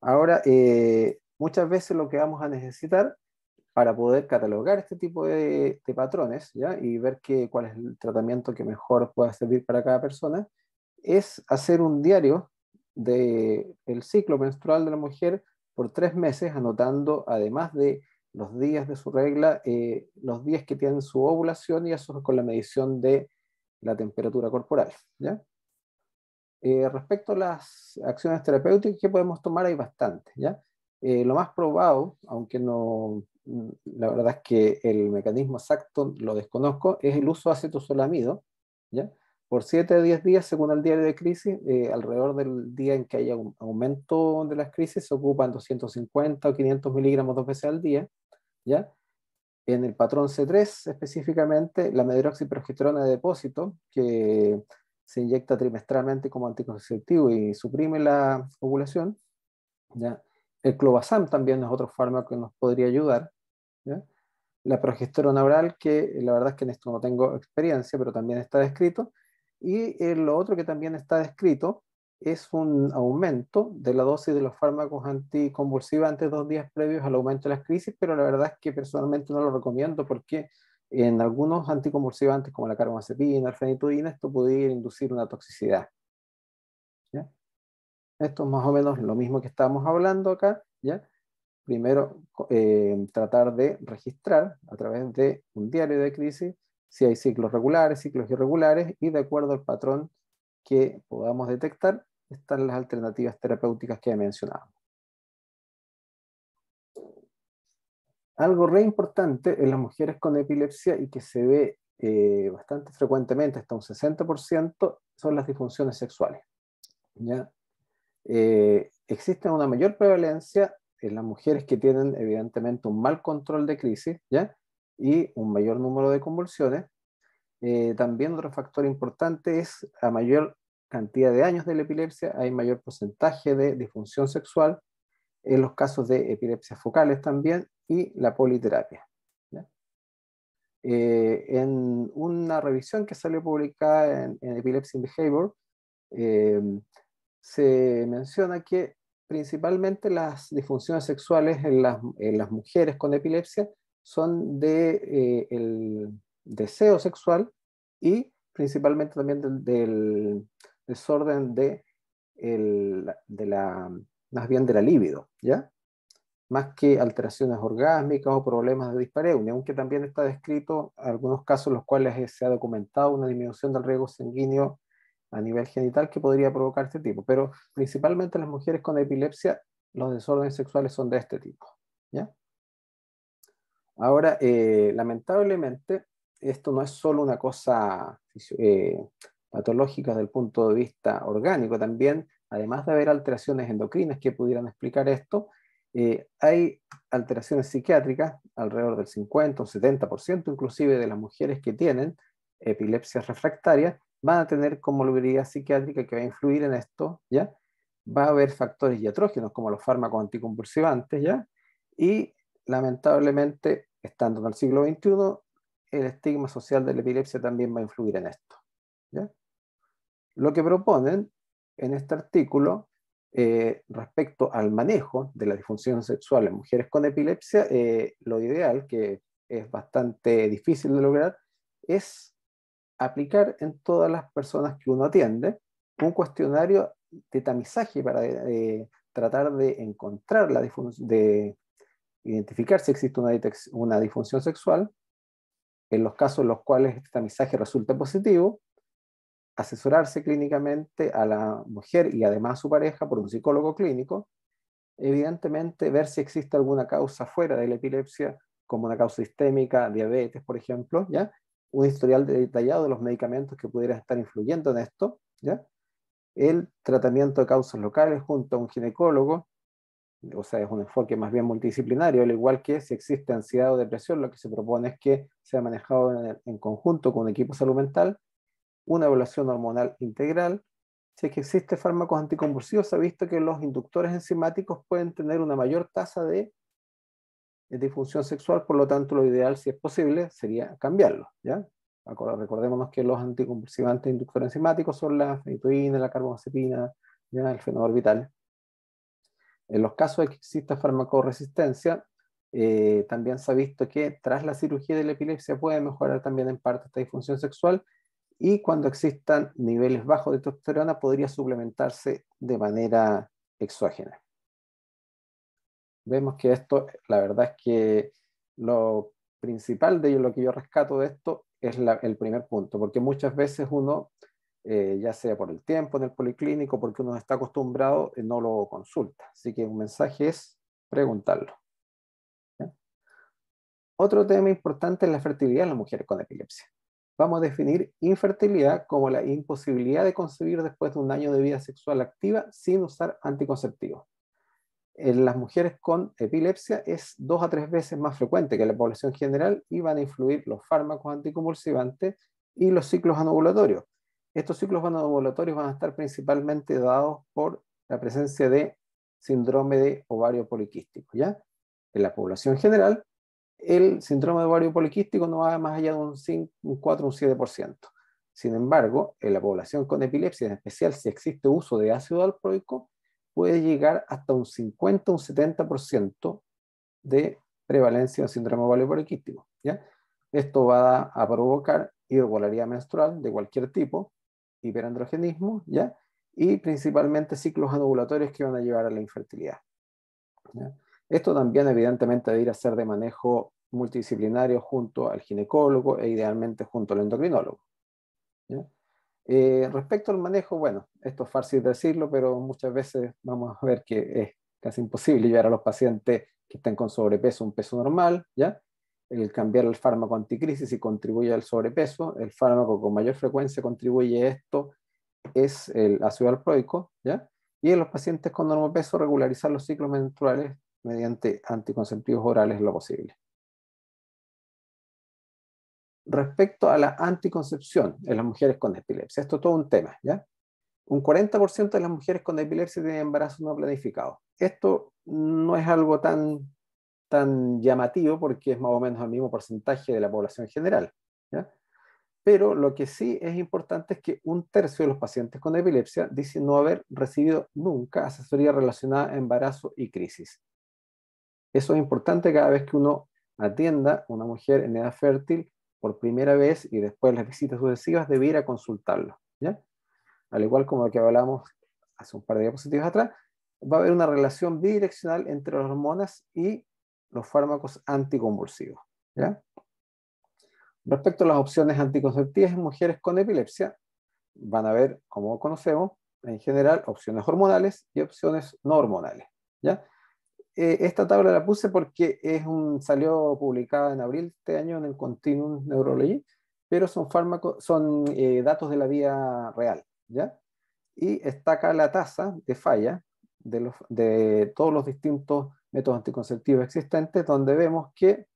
Ahora, muchas veces lo que vamos a necesitar para poder catalogar este tipo de patrones, ¿ya? Y ver cuál es el tratamiento que mejor pueda servir para cada persona, es hacer un diario del ciclo menstrual de la mujer por 3 meses, anotando, además de los días de su regla, los días que tienen su ovulación, y eso con la medición de la temperatura corporal, ¿ya? Respecto a las acciones terapéuticas que podemos tomar, hay bastantes, ¿ya? Lo más probado, aunque no, la verdad es que el mecanismo exacto lo desconozco, es el uso de acetosolamido, ¿ya? Por 7 a 10 días, según el diario de crisis, alrededor del día en que haya un aumento de las crisis, se ocupan 250 o 500 miligramos 2 veces al día, ¿ya? En el patrón C3, específicamente, la medroxiprogesterona de depósito, que se inyecta trimestralmente como anticonceptivo y suprime la ovulación, ¿ya? El clobazam también es otro fármaco que nos podría ayudar, ¿ya? La progesterona oral, que la verdad es que en esto no tengo experiencia, pero también está descrito. Y lo otro que también está descrito es un aumento de la dosis de los fármacos anticonvulsivantes 2 días previos al aumento de las crisis, pero la verdad es que personalmente no lo recomiendo porque en algunos anticonvulsivantes como la carbamazepina, la fenitoína, esto puede inducir una toxicidad, ¿ya? Esto es más o menos lo mismo que estábamos hablando acá, ¿ya? Primero, tratar de registrar a través de un diario de crisis si hay ciclos regulares, ciclos irregulares, y de acuerdo al patrón que podamos detectar, están las alternativas terapéuticas que he mencionado. Algo re importante en las mujeres con epilepsia y que se ve bastante frecuentemente, hasta un 60%, son las disfunciones sexuales, ¿ya? Existe una mayor prevalencia en las mujeres que tienen evidentemente un mal control de crisis, ¿ya? Y un mayor número de convulsiones. También otro factor importante es a mayor cantidad de años de la epilepsia, hay mayor porcentaje de disfunción sexual, en los casos de epilepsias focales también, y la politerapia, ¿ya? En una revisión que salió publicada en Epilepsy in Behavior, se menciona que principalmente las disfunciones sexuales en las mujeres con epilepsia son el deseo sexual y principalmente también del desorden más bien de la libido, ¿ya? Más que alteraciones orgásmicas o problemas de dispareunia, aunque también está descrito algunos casos en los cuales se ha documentado una disminución del riego sanguíneo a nivel genital que podría provocar este tipo, pero principalmente en las mujeres con epilepsia los desórdenes sexuales son de este tipo, ¿ya? Ahora, lamentablemente, esto no es solo una cosa patológica desde el punto de vista orgánico, también, además de haber alteraciones endocrinas que pudieran explicar esto, hay alteraciones psiquiátricas, alrededor del 50 o 70% inclusive de las mujeres que tienen epilepsias refractarias van a tener comorbilidad psiquiátrica que va a influir en esto, ¿ya? Va a haber factores iatrógenos como los fármacos anticonvulsivantes, ¿ya? Y lamentablemente, estando en el siglo XXI, el estigma social de la epilepsia también va a influir en esto, ¿ya? Lo que proponen en este artículo respecto al manejo de la disfunción sexual en mujeres con epilepsia, lo ideal, que es bastante difícil de lograr, es aplicar en todas las personas que uno atiende un cuestionario de tamizaje para tratar de encontrar de identificar si existe una disfunción sexual. En los casos en los cuales este tamizaje resulta positivo, asesorarse clínicamente a la mujer y además a su pareja por un psicólogo clínico, evidentemente ver si existe alguna causa fuera de la epilepsia, como una causa sistémica, diabetes, por ejemplo, ¿ya? Un historial detallado de los medicamentos que pudieran estar influyendo en esto, ¿ya? El tratamiento de causas locales junto a un ginecólogo, o sea, es un enfoque más bien multidisciplinario, al igual que si existe ansiedad o depresión, lo que se propone es que sea manejado en conjunto con un equipo de salud mental, una evaluación hormonal integral. Si es que existe fármacos anticonvulsivos, se ha visto que los inductores enzimáticos pueden tener una mayor tasa de disfunción sexual, por lo tanto lo ideal, si es posible, sería cambiarlos, ¿ya? Recordémonos que los anticonvulsivantes inductores enzimáticos son la fenitoína, la carbamazepina, ¿ya? El fenobarbital. En los casos de que exista farmacoresistencia, también se ha visto que tras la cirugía de la epilepsia puede mejorar también en parte esta disfunción sexual, y cuando existan niveles bajos de testosterona podría suplementarse de manera exógena. Vemos que esto, la verdad es que lo principal de ello, lo que yo rescato de esto, es el primer punto, porque muchas veces uno, ya sea por el tiempo en el policlínico, porque uno está acostumbrado, no lo consulta. Así que un mensaje es preguntarlo, ¿ya? Otro tema importante es la fertilidad en las mujeres con epilepsia. Vamos a definir infertilidad como la imposibilidad de concebir después de un año de vida sexual activa sin usar anticonceptivos. En las mujeres con epilepsia es 2 a 3 veces más frecuente que en la población general, y van a influir los fármacos anticonvulsivantes y los ciclos anovulatorios. Estos ciclos anovulatorios van a estar principalmente dados por la presencia de síndrome de ovario poliquístico, ¿ya? En la población general, el síndrome de ovario poliquístico no va más allá de un 4 o un 7%. Sin embargo, en la población con epilepsia, en especial si existe uso de ácido valproico, puede llegar hasta un 50 o un 70% de prevalencia de síndrome ovario poliquístico, ¿ya? Esto va a provocar irregularidad menstrual de cualquier tipo, hiperandrogenismo, ¿ya? Y principalmente ciclos anovulatorios que van a llevar a la infertilidad, ¿ya? Esto también evidentemente debe ir a ser de manejo multidisciplinario junto al ginecólogo e idealmente junto al endocrinólogo, ¿ya? Respecto al manejo, bueno, esto es fácil decirlo, pero muchas veces vamos a ver que es casi imposible llevar a los pacientes que estén con sobrepeso a un peso normal, ¿ya? El cambiar el fármaco anticrisis y contribuye al sobrepeso. El fármaco con mayor frecuencia contribuye a esto es el ácido valproico, ¿ya? Y en los pacientes con normopeso, regularizar los ciclos menstruales mediante anticonceptivos orales lo posible. Respecto a la anticoncepción en las mujeres con epilepsia, esto es todo un tema, ¿ya? Un 40% de las mujeres con epilepsia tienen embarazo no planificado. Esto no es algo tan llamativo porque es más o menos el mismo porcentaje de la población general, ¿ya? Pero lo que sí es importante es que un tercio de los pacientes con epilepsia dicen no haber recibido nunca asesoría relacionada a embarazo y crisis. Eso es importante cada vez que uno atienda a una mujer en edad fértil por primera vez y después las visitas sucesivas, debiera consultarlo, ¿ya? Al igual como lo que hablamos hace un par de diapositivas atrás, va a haber una relación bidireccional entre las hormonas y los fármacos anticonvulsivos, ¿ya? Respecto a las opciones anticonceptivas en mujeres con epilepsia, van a haber, como conocemos, en general, opciones hormonales y opciones no hormonales, ¿ya? Esta tabla la puse porque salió publicada en abril de este año en el Continuum Neurology, pero son datos de la vida real, ¿ya? Y está acá la tasa de falla de todos los distintos métodos anticonceptivos existentes, donde vemos que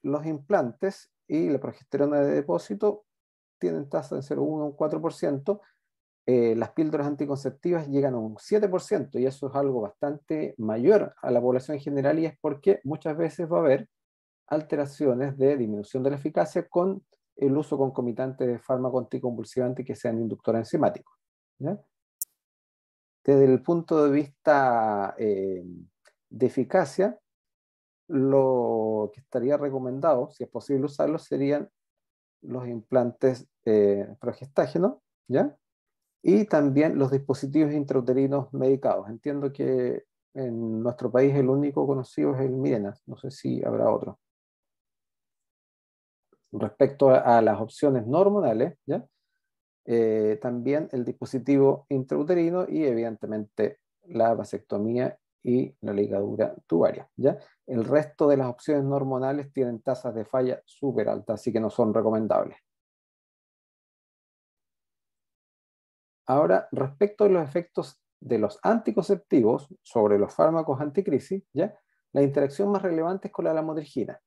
los implantes y la progesterona de depósito tienen tasa de 0,1 a un 4%. Las píldoras anticonceptivas llegan a un 7%, y eso es algo bastante mayor a la población en general, y es porque muchas veces va a haber alteraciones de disminución de la eficacia con el uso concomitante de fármacos anticonvulsivantes que sean inductores enzimáticos, ¿ya? Desde el punto de vista de eficacia, lo que estaría recomendado, si es posible usarlo, serían los implantes progestágenos, ¿ya? Y también los dispositivos intrauterinos medicados. Entiendo que en nuestro país el único conocido es el Mirena, no sé si habrá otro. Respecto a las opciones no hormonales, ¿ya? También el dispositivo intrauterino y evidentemente la vasectomía y la ligadura tubaria, ¿ya? El resto de las opciones no hormonales tienen tasas de falla súper altas, así que no son recomendables. Ahora, respecto a los efectos de los anticonceptivos sobre los fármacos anticrisis, ¿ya? La interacción más relevante es con la lamotrigina,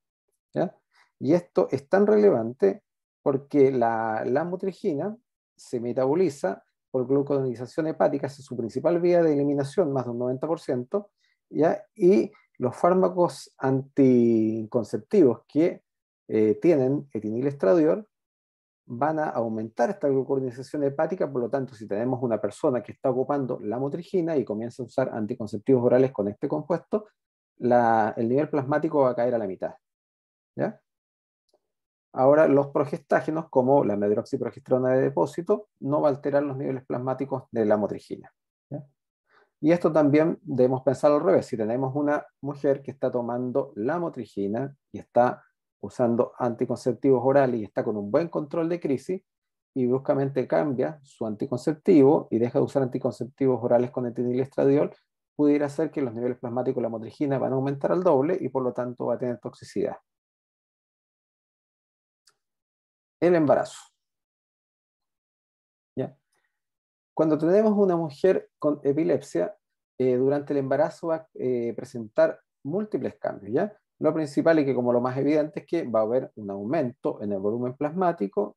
¿ya? Y esto es tan relevante porque la lamotrigina se metaboliza por glucosilación hepática, es su principal vía de eliminación, más de un 90%, ¿ya? Y los fármacos anticonceptivos que tienen etinilestradiol van a aumentar esta glucosilación hepática. Por lo tanto, si tenemos una persona que está ocupando lamotrigina y comienza a usar anticonceptivos orales con este compuesto, el nivel plasmático va a caer a la mitad, ¿ya? Ahora, los progestágenos, como la medroxiprogesterona de depósito, no va a alterar los niveles plasmáticos de lamotrigina, ¿ya? Y esto también debemos pensar al revés. Si tenemos una mujer que está tomando lamotrigina y está usando anticonceptivos orales y está con un buen control de crisis, y bruscamente cambia su anticonceptivo y deja de usar anticonceptivos orales con etinilestradiol, pudiera ser que los niveles plasmáticos de lamotrigina van a aumentar al doble y por lo tanto va a tener toxicidad. El embarazo, ¿ya? Cuando tenemos una mujer con epilepsia, durante el embarazo va a presentar múltiples cambios, ¿ya? Lo principal y que como lo más evidente es que va a haber un aumento en el volumen plasmático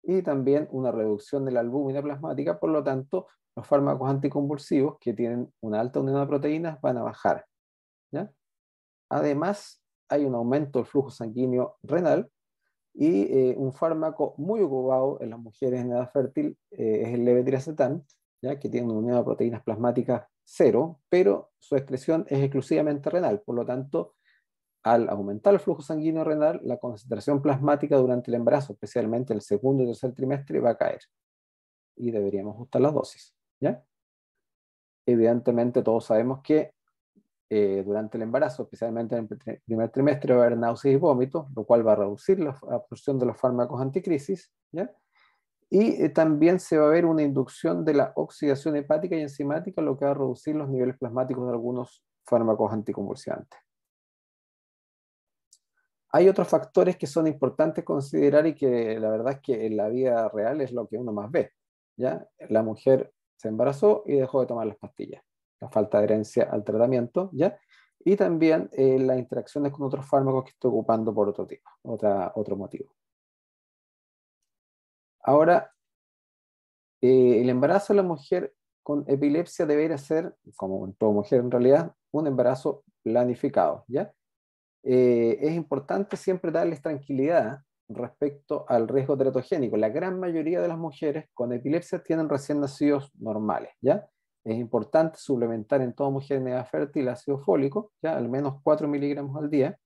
y también una reducción de la albúmina plasmática. Por lo tanto, los fármacos anticonvulsivos que tienen una alta unión de proteínas van a bajar, ¿ya? Además, hay un aumento del flujo sanguíneo renal y un fármaco muy ocupado en las mujeres en edad fértil es el levetiracetam, ¿ya? Que tiene una unión de proteínas plasmáticas 0, pero su excreción es exclusivamente renal. Por lo tanto, al aumentar el flujo sanguíneo renal, la concentración plasmática durante el embarazo, especialmente el segundo y tercer trimestre, va a caer. Y deberíamos ajustar las dosis, ¿ya? Evidentemente, todos sabemos que durante el embarazo, especialmente en el primer trimestre, va a haber náuseas y vómitos, lo cual va a reducir la absorción de los fármacos anticrisis, ¿ya? Y también se va a ver una inducción de la oxidación hepática y enzimática, lo que va a reducir los niveles plasmáticos de algunos fármacos anticonvulsivantes. Hay otros factores que son importantes considerar y que la verdad es que en la vida real es lo que uno más ve, ¿ya? La mujer se embarazó y dejó de tomar las pastillas, la falta de adherencia al tratamiento, ¿ya? Y también las interacciones con otros fármacos que estoy ocupando por otro tipo, otro motivo. Ahora, el embarazo de la mujer con epilepsia debería ser, como en toda mujer en realidad, un embarazo planificado, ¿ya? Es importante siempre darles tranquilidad respecto al riesgo teratogénico. La gran mayoría de las mujeres con epilepsia tienen recién nacidos normales, ¿ya? Es importante suplementar en toda mujer en edad fértil ácido fólico, ¿ya? Al menos 4 miligramos al día,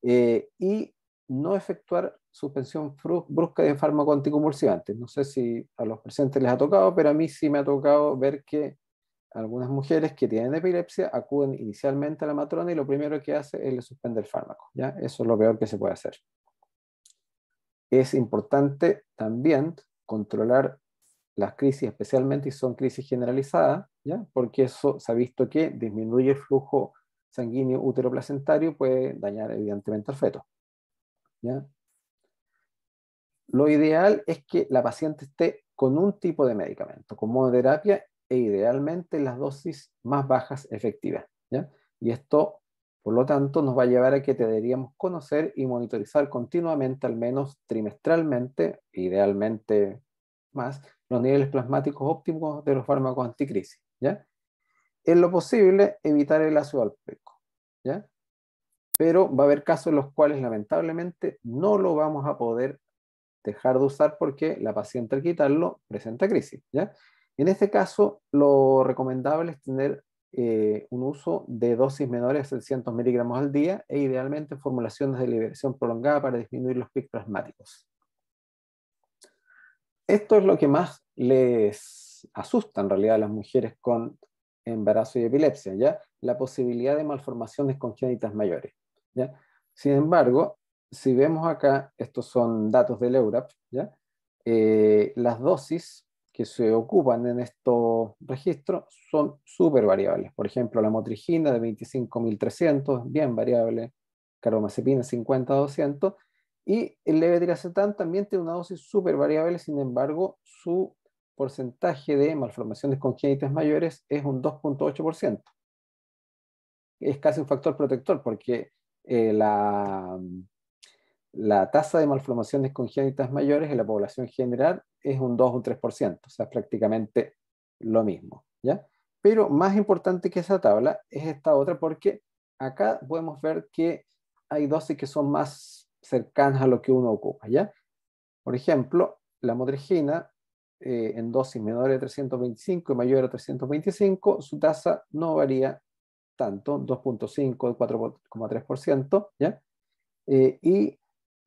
y no efectuar suspensión brusca de fármaco anticonvulsivante. No sé si a los presentes les ha tocado, pero a mí sí me ha tocado ver que algunas mujeres que tienen epilepsia acuden inicialmente a la matrona y lo primero que hace es le suspender el fármaco, ¿ya? Eso es lo peor que se puede hacer. Es importante también controlar las crisis, especialmente si son crisis generalizadas, ¿ya? Porque eso se ha visto que disminuye el flujo sanguíneo útero-placentario, puede dañar evidentemente al feto, ¿ya? Lo ideal es que la paciente esté con un tipo de medicamento, con monoterapia e idealmente las dosis más bajas efectivas, ¿ya? Y esto, por lo tanto, nos va a llevar a que deberíamos conocer y monitorizar continuamente, al menos trimestralmente, idealmente más, los niveles plasmáticos óptimos de los fármacos anticrisis, ¿ya? En lo posible, evitar el ácido valproico, ¿ya? Pero va a haber casos en los cuales lamentablemente no lo vamos a poder dejar de usar porque la paciente al quitarlo presenta crisis, ¿ya? En este caso, lo recomendable es tener un uso de dosis menores a 600 miligramos al día e idealmente formulaciones de liberación prolongada para disminuir los picos plasmáticos. Esto es lo que más les asusta en realidad a las mujeres con embarazo y epilepsia, ¿ya? La posibilidad de malformaciones congénitas mayores, ¿ya? Sin embargo, si vemos acá, estos son datos del EURAP, ¿ya? Las dosis que se ocupan en estos registros son súper variables. Por ejemplo, la motrigina de 25.300, bien variable, carbamazepina 50-200, y el levetiracetam también tiene una dosis súper variable, sin embargo, su porcentaje de malformaciones congénitas mayores es un 2,8%. Es casi un factor protector porque la tasa de malformaciones congénitas mayores en la población general es un 2 o un 3%, o sea, es prácticamente lo mismo, ¿ya? Pero más importante que esa tabla es esta otra porque acá podemos ver que hay dosis que son más cercanas a lo que uno ocupa, ¿ya? Por ejemplo, la motrigina en dosis menores de 325 y mayor a 325, su tasa no varía tanto, 2,5, 4,3%, ¿ya? Y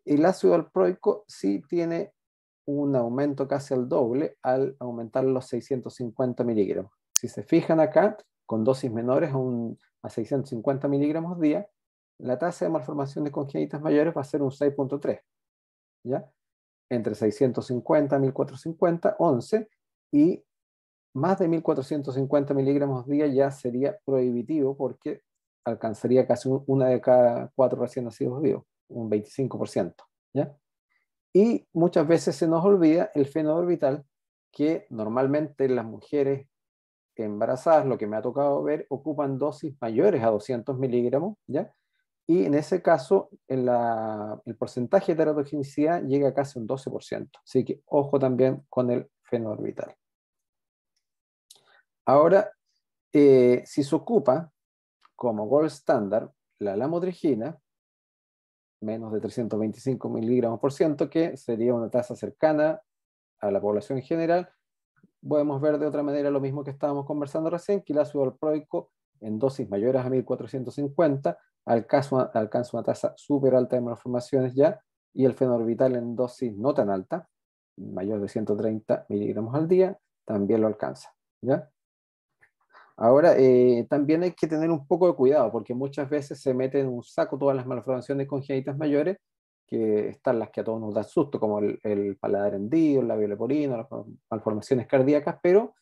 el ácido valproico sí tiene un aumento casi al doble al aumentar los 650 miligramos. Si se fijan acá, con dosis menores a 650 miligramos día, la tasa de malformaciones congénitas mayores va a ser un 6,3, ¿ya? Entre 650 y 1450, 11, y más de 1450 miligramos día ya sería prohibitivo porque alcanzaría casi una de cada 4 recién nacidos vivos, un 25%, ¿ya? Y muchas veces se nos olvida el fenoorbital, que normalmente las mujeres embarazadas, lo que me ha tocado ver, ocupan dosis mayores a 200 miligramos, ¿ya? Y en ese caso, el porcentaje de teratogenicidad llega a casi un 12%. Así que ojo también con el fenoorbital. Ahora, si se ocupa como gold standard la lamotrigina, menos de 325 miligramos por ciento, que sería una tasa cercana a la población en general, podemos ver de otra manera lo mismo que estábamos conversando recién, que el ácido valproico en dosis mayores a 1450 alcanza una tasa súper alta de malformaciones ya, y el fenoorbital en dosis no tan alta, mayor de 130 miligramos al día, también lo alcanza, ¿ya? Ahora, también hay que tener un poco de cuidado, porque muchas veces se meten en un saco todas las malformaciones congénitas mayores, que están las que a todos nos dan susto, como el paladar hendido, el labio leporino, las malformaciones cardíacas, pero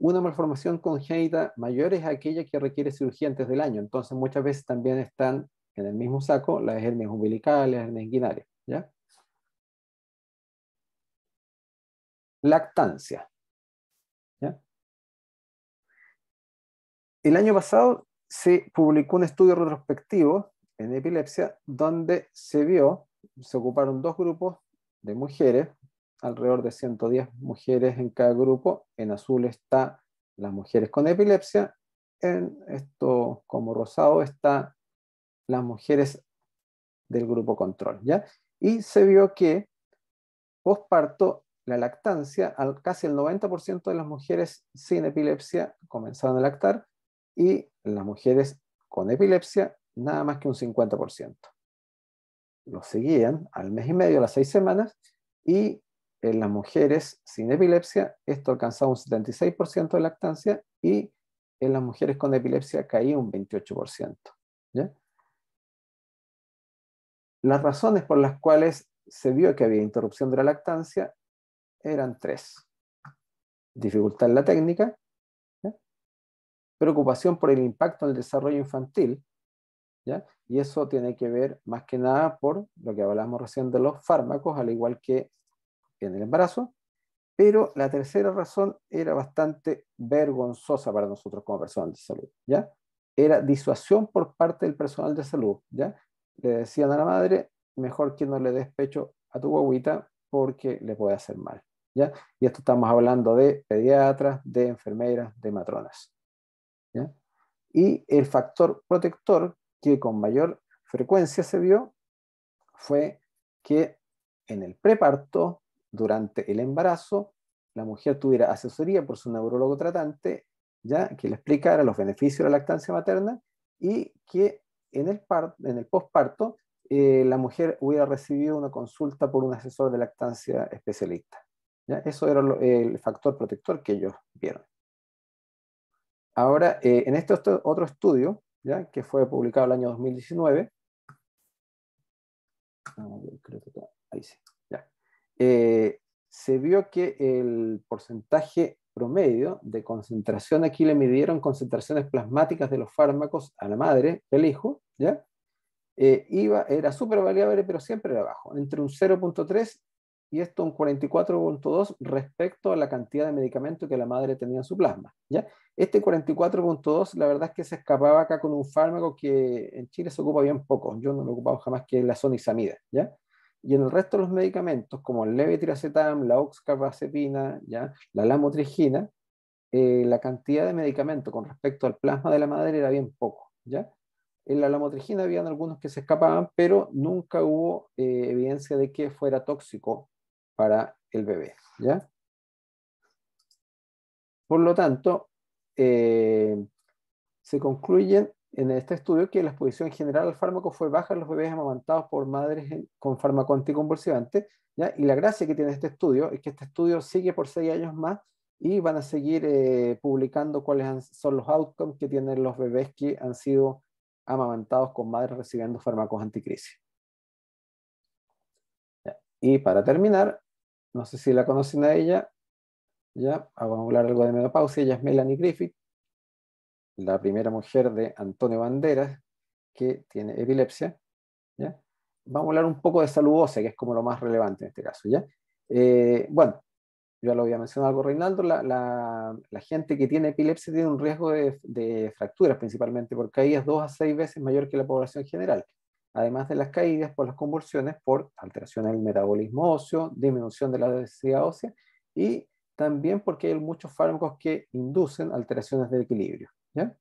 una malformación congénita mayor es aquella que requiere cirugía antes del año. Entonces, muchas veces también están en el mismo saco las hernias umbilicales, las hernias inguinales, ¿ya? Lactancia, ¿ya? El año pasado se publicó un estudio retrospectivo en epilepsia donde se ocuparon dos grupos de mujeres, alrededor de 110 mujeres en cada grupo. En azul está las mujeres con epilepsia, en esto como rosado está las mujeres del grupo control, ¿ya? Y se vio que posparto, la lactancia, casi el 90% de las mujeres sin epilepsia comenzaron a lactar, y las mujeres con epilepsia nada más que un 50%. Lo seguían al mes y medio, a las 6 semanas, y en las mujeres sin epilepsia esto alcanzaba un 76% de lactancia, y en las mujeres con epilepsia caía un 28%, ¿ya? Las razones por las cuales se vio que había interrupción de la lactancia eran tres: dificultad en la técnica, ¿ya? Preocupación por el impacto en el desarrollo infantil, ¿ya? Y eso tiene que ver más que nada por lo que hablamos recién de los fármacos, al igual que en el embarazo. Pero la tercera razón era bastante vergonzosa para nosotros como personal de salud, ¿ya? Era disuasión por parte del personal de salud, ¿ya? Le decían a la madre: mejor que no le des pecho a tu guaguita porque le puede hacer mal, ¿ya? Y esto estamos hablando de pediatras, de enfermeras, de matronas, ¿ya? Y el factor protector que con mayor frecuencia se vio fue que en el preparto, durante el embarazo, la mujer tuviera asesoría por su neurólogo tratante, ya que le explicara los beneficios de la lactancia materna, y que en el posparto la mujer hubiera recibido una consulta por un asesor de lactancia especialista, ¿ya? Eso era el factor protector que ellos vieron. Ahora, en este otro estudio, ¿ya?, que fue publicado el año 2019, ahí sí, ya. Se vio que el porcentaje promedio de concentración, aquí le midieron concentraciones plasmáticas de los fármacos a la madre del hijo, ¿ya? Era súper variable, pero siempre era bajo, entre un 0,3 y esto un 44.2 respecto a la cantidad de medicamento que la madre tenía en su plasma, ¿ya? Este 44.2, la verdad es que se escapaba acá con un fármaco que en Chile se ocupa bien poco, yo no lo he ocupado jamás, que es la sonisamida, ¿ya? Y en el resto de los medicamentos, como el levetiracetam, la oxcarbazepina, ¿ya? La lamotrigina, la cantidad de medicamento con respecto al plasma de la madre era bien poco, ¿ya? En la lamotrigina habían algunos que se escapaban, pero nunca hubo evidencia de que fuera tóxico para el bebé, ¿ya? Por lo tanto, se concluye en este estudio que la exposición general al fármaco fue baja en los bebés amamantados por madres con fármaco anticonvulsivante, ¿ya? Y la gracia que tiene este estudio es que este estudio sigue por 6 años más y van a seguir publicando cuáles son los outcomes que tienen los bebés que han sido amamantados con madres recibiendo fármacos anticrisis. ¿Ya? Y para terminar, no sé si la conocen a ella, ya vamos a hablar algo de menopausia. Ella es Melanie Griffith, la primera mujer de Antonio Banderas que tiene epilepsia, ¿ya? Vamos a hablar un poco de salud ósea, que es como lo más relevante en este caso, ¿ya? Bueno, ya lo había mencionado algo Reinaldo, la gente que tiene epilepsia tiene un riesgo de fracturas principalmente por caídas 2 a 6 veces mayor que la población general, además de las caídas por las convulsiones, por alteraciones del metabolismo óseo, disminución de la densidad ósea y también porque hay muchos fármacos que inducen alteraciones del equilibrio, ¿ya?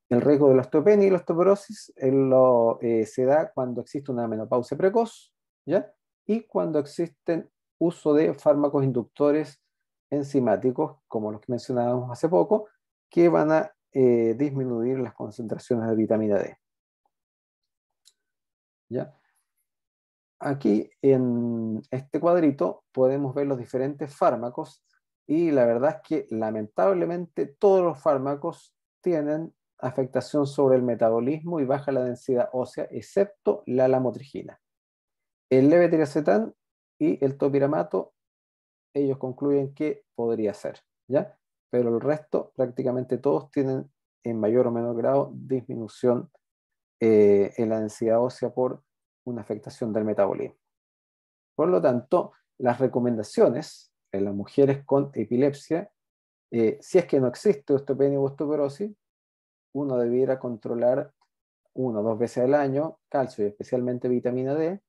El riesgo de la osteopenia y la osteoporosis se da cuando existe una menopausia precoz, ¿ya? Y cuando existen uso de fármacos inductores enzimáticos, como los que mencionábamos hace poco, que van a disminuir las concentraciones de vitamina D, ¿ya? Aquí en este cuadrito podemos ver los diferentes fármacos y la verdad es que lamentablemente todos los fármacos tienen afectación sobre el metabolismo y baja la densidad ósea, excepto la lamotrigina. El levetiracetam y el topiramato, ellos concluyen que podría ser, ¿ya? Pero el resto, prácticamente todos tienen en mayor o menor grado disminución en la densidad ósea por una afectación del metabolismo. Por lo tanto, las recomendaciones en las mujeres con epilepsia, si es que no existe osteopenia u osteoporosis, uno debiera controlar 1 o 2 veces al año calcio y especialmente vitamina D,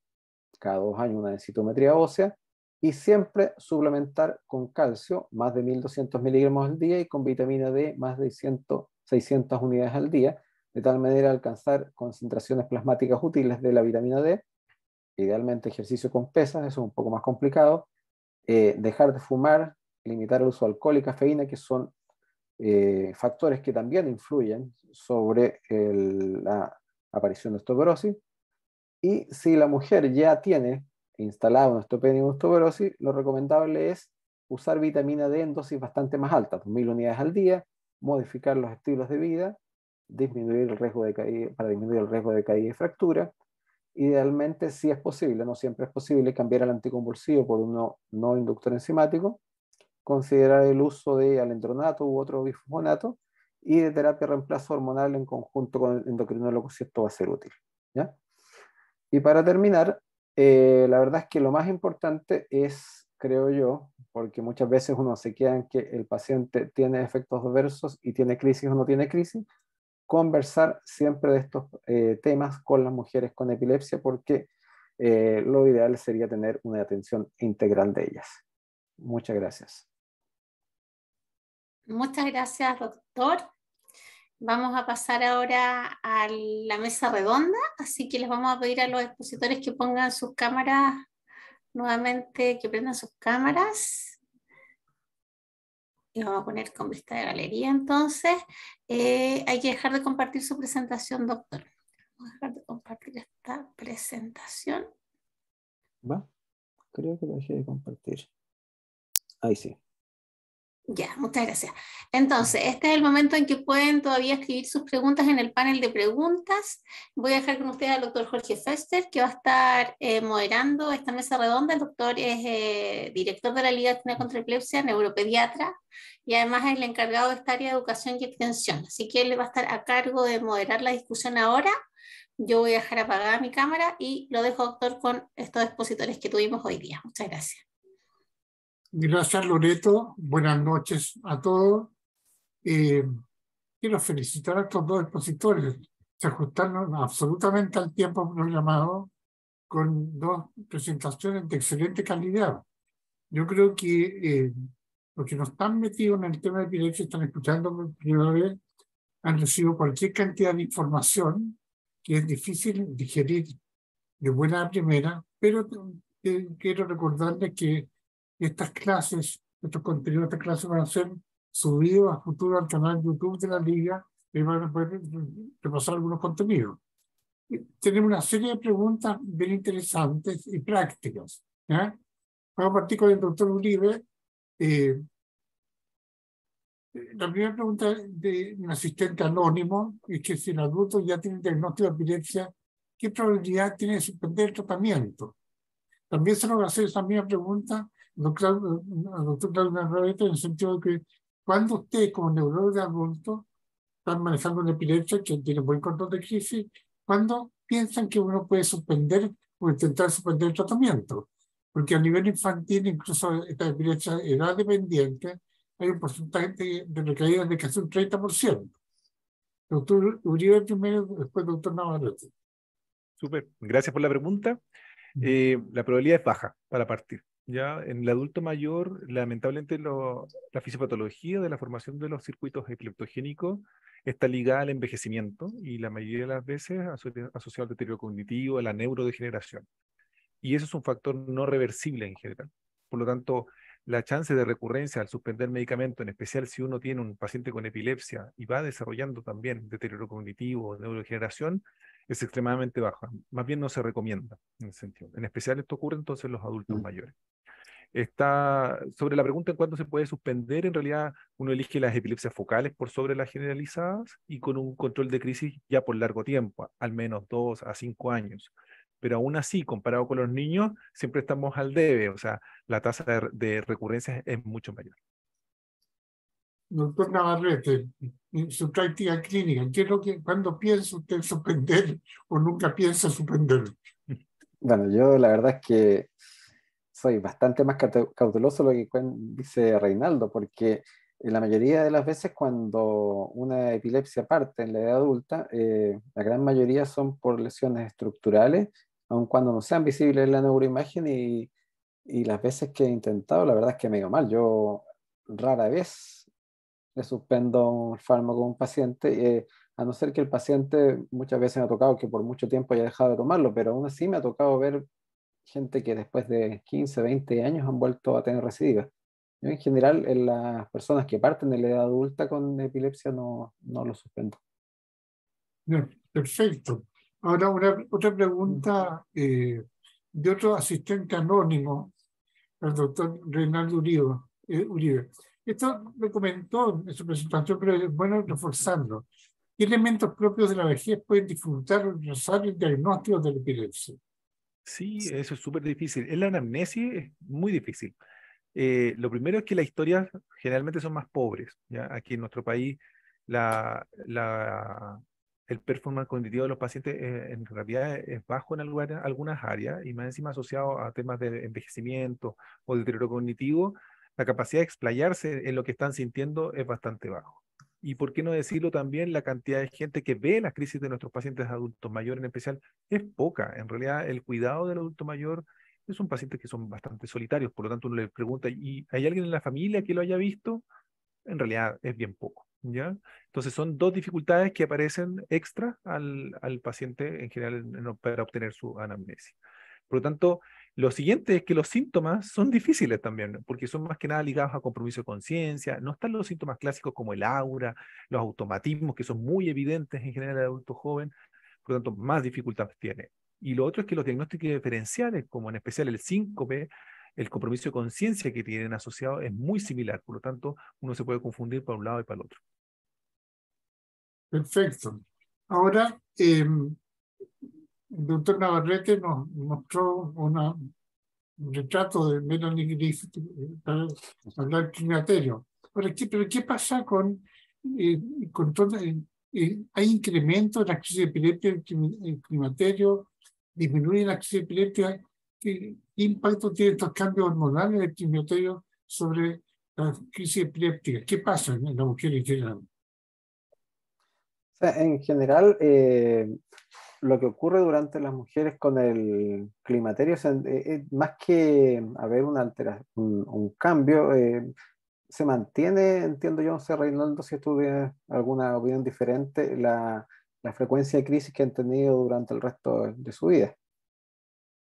cada 2 años una densitometría ósea, y siempre suplementar con calcio más de 1200 miligramos al día y con vitamina D más de 600 unidades al día, de tal manera alcanzar concentraciones plasmáticas útiles de la vitamina D, idealmente ejercicio con pesas, eso es un poco más complicado, dejar de fumar, limitar el uso de alcohol y cafeína, que son factores que también influyen sobre la aparición de osteoporosis. Y si la mujer ya tiene instalada una osteopenia o osteoporosis, lo recomendable es usar vitamina D en dosis bastante más altas, 2000 unidades al día, modificar los estilos de vida, disminuir el riesgo de caída, para disminuir el riesgo de caída y fractura. Idealmente, si es posible, no siempre es posible, cambiar el anticonvulsivo por uno no inductor enzimático, considerar el uso de alendronato u otro bifosfonato y de terapia de reemplazo hormonal en conjunto con el endocrinólogo si esto va a ser útil, ¿ya? Y para terminar, la verdad es que lo más importante es, creo yo, porque muchas veces uno se queda en que el paciente tiene efectos adversos y tiene crisis o no tiene crisis, conversar siempre de estos temas con las mujeres con epilepsia, porque lo ideal sería tener una atención integral de ellas. Muchas gracias. Muchas gracias, doctor. Vamos a pasar ahora a la mesa redonda, así que les vamos a pedir a los expositores que pongan sus cámaras nuevamente, que prendan sus cámaras. Y vamos a poner con vista de galería entonces. Hay que dejar de compartir su presentación, doctor. Vamos a dejar de compartir esta presentación. ¿Va? Creo que lo dejé de compartir. Ahí sí. Ya, muchas gracias. Entonces, este es el momento en que pueden todavía escribir sus preguntas en el panel de preguntas. Voy a dejar con ustedes al doctor Jorge Fester, que va a estar moderando esta mesa redonda. El doctor es director de la Liga Argentina contra la Epilepsia, neuropediatra, y además es el encargado de esta área de educación y extensión. Así que él va a estar a cargo de moderar la discusión ahora, Yo voy a dejar apagada mi cámara y lo dejo, doctor, con estos expositores que tuvimos hoy día. Muchas gracias. Gracias, Loreto. Buenas noches a todos. Quiero felicitar a estos dos expositores. Se ajustaron absolutamente al tiempo programado con dos presentaciones de excelente calidad. Yo creo que los que no están metidos en el tema de epilepsia están escuchando por primera vez, han recibido cualquier cantidad de información que es difícil digerir de buena a primera, pero quiero recordarles que estas clases, estos contenidos de estas clases van a ser subidos a futuro al canal YouTube de la Liga y van a poder repasar algunos contenidos. Tenemos una serie de preguntas bien interesantes y prácticas. ¿Ya? Vamos a partir con el doctor Uribe. La primera pregunta de un asistente anónimo es que si el adulto ya tiene diagnóstico de epilepsia, ¿qué probabilidad tiene de suspender el tratamiento? También se nos va a hacer esa misma pregunta al doctor Claudio Rabeta, en el sentido de que cuando usted como neurólogo de adulto está manejando una epilepsia que tiene buen control de crisis, ¿cuándo piensan que uno puede suspender o intentar suspender el tratamiento? Porque a nivel infantil, incluso esta epilepsia edad dependiente, hay un porcentaje de recaídas de casi un 30%. Doctor Uribe primero, después doctor Navarrete. Súper, gracias por la pregunta. La probabilidad es baja para partir. Ya en el adulto mayor, lamentablemente, la fisiopatología de la formación de los circuitos epileptogénicos está ligada al envejecimiento y la mayoría de las veces asociado al deterioro cognitivo, a la neurodegeneración. Y eso es un factor no reversible en general. Por lo tanto, la chance de recurrencia al suspender medicamento, en especial si uno tiene un paciente con epilepsia y va desarrollando también deterioro cognitivo, neurodegeneración, es extremadamente baja. Más bien no se recomienda en ese sentido. En especial esto ocurre entonces en los adultos mayores. Está sobre la pregunta en cuándo se puede suspender, en realidad uno elige las epilepsias focales por sobre las generalizadas y con un control de crisis ya por largo tiempo, al menos 2 a 5 años. Pero aún así, comparado con los niños, siempre estamos al debe, o sea, la tasa de recurrencia es mucho mayor. Doctor Navarrete, en su práctica clínica, ¿qué es lo que, cuándo piensa usted suspender o nunca piensa suspender? Bueno, yo la verdad es que soy bastante más cauteloso de lo que dice Reinaldo, porque la mayoría de las veces cuando una epilepsia parte en la edad adulta, la gran mayoría son por lesiones estructurales, aun cuando no sean visibles en la neuroimagen, y las veces que he intentado, la verdad es que me ha ido mal. Yo rara vez le suspendo un fármaco a un paciente, a no ser que el paciente, muchas veces me ha tocado que por mucho tiempo haya dejado de tomarlo, pero aún así me ha tocado ver gente que después de 15, 20 años han vuelto a tener recidivas. Yo en general, en las personas que parten de la edad adulta con epilepsia no lo suspendo. Bien, perfecto. Ahora otra pregunta de otro asistente anónimo, el doctor Reinaldo Uribe. Esto lo comentó en su presentación, pero es bueno reforzarlo. ¿Qué elementos propios de la vejez pueden dificultar o retrasar el diagnóstico de la epilepsia? Sí, eso es súper difícil. En la anamnesis es muy difícil. Lo primero es que las historias generalmente son más pobres. ¿Ya? Aquí en nuestro país el performance cognitivo de los pacientes en realidad es bajo en algunas áreas y más encima asociado a temas de envejecimiento o deterioro cognitivo, la capacidad de explayarse en lo que están sintiendo es bastante bajo. Y por qué no decirlo también, la cantidad de gente que ve las crisis de nuestros pacientes adultos mayores en especial es poca. En realidad el cuidado del adulto mayor son pacientes que son bastante solitarios, por lo tanto uno le pregunta, ¿y hay alguien en la familia que lo haya visto? En realidad es bien poco, ¿ya? Entonces son dos dificultades que aparecen extra al paciente en general para obtener su anamnesis. Por lo tanto, lo siguiente es que los síntomas son difíciles también, porque son más que nada ligados a compromiso de conciencia. No están los síntomas clásicos como el aura, los automatismos, que son muy evidentes en general en el adulto joven, por lo tanto, más dificultades tiene. Y lo otro es que los diagnósticos diferenciales, como en especial el síncope, el compromiso de conciencia que tienen asociado es muy similar, por lo tanto, uno se puede confundir para un lado y para el otro. Perfecto. Ahora, el doctor Navarrete nos mostró un retrato de Melanie Griffith para hablar climaterio. Ahora, ¿pero qué pasa con todo ¿hay incremento en la crisis epiléptica en el climaterio? ¿Disminuye la crisis epiléptica? ¿Qué impacto tienen estos cambios hormonales del climaterio sobre la crisis epiléptica? ¿Qué pasa en la mujer en general? O sea, en general, lo que ocurre durante las mujeres con el climaterio es más que haber una un cambio, se mantiene, entiendo yo, no sé, Reinaldo, si tú tienes alguna opinión diferente, la frecuencia de crisis que han tenido durante el resto de su vida.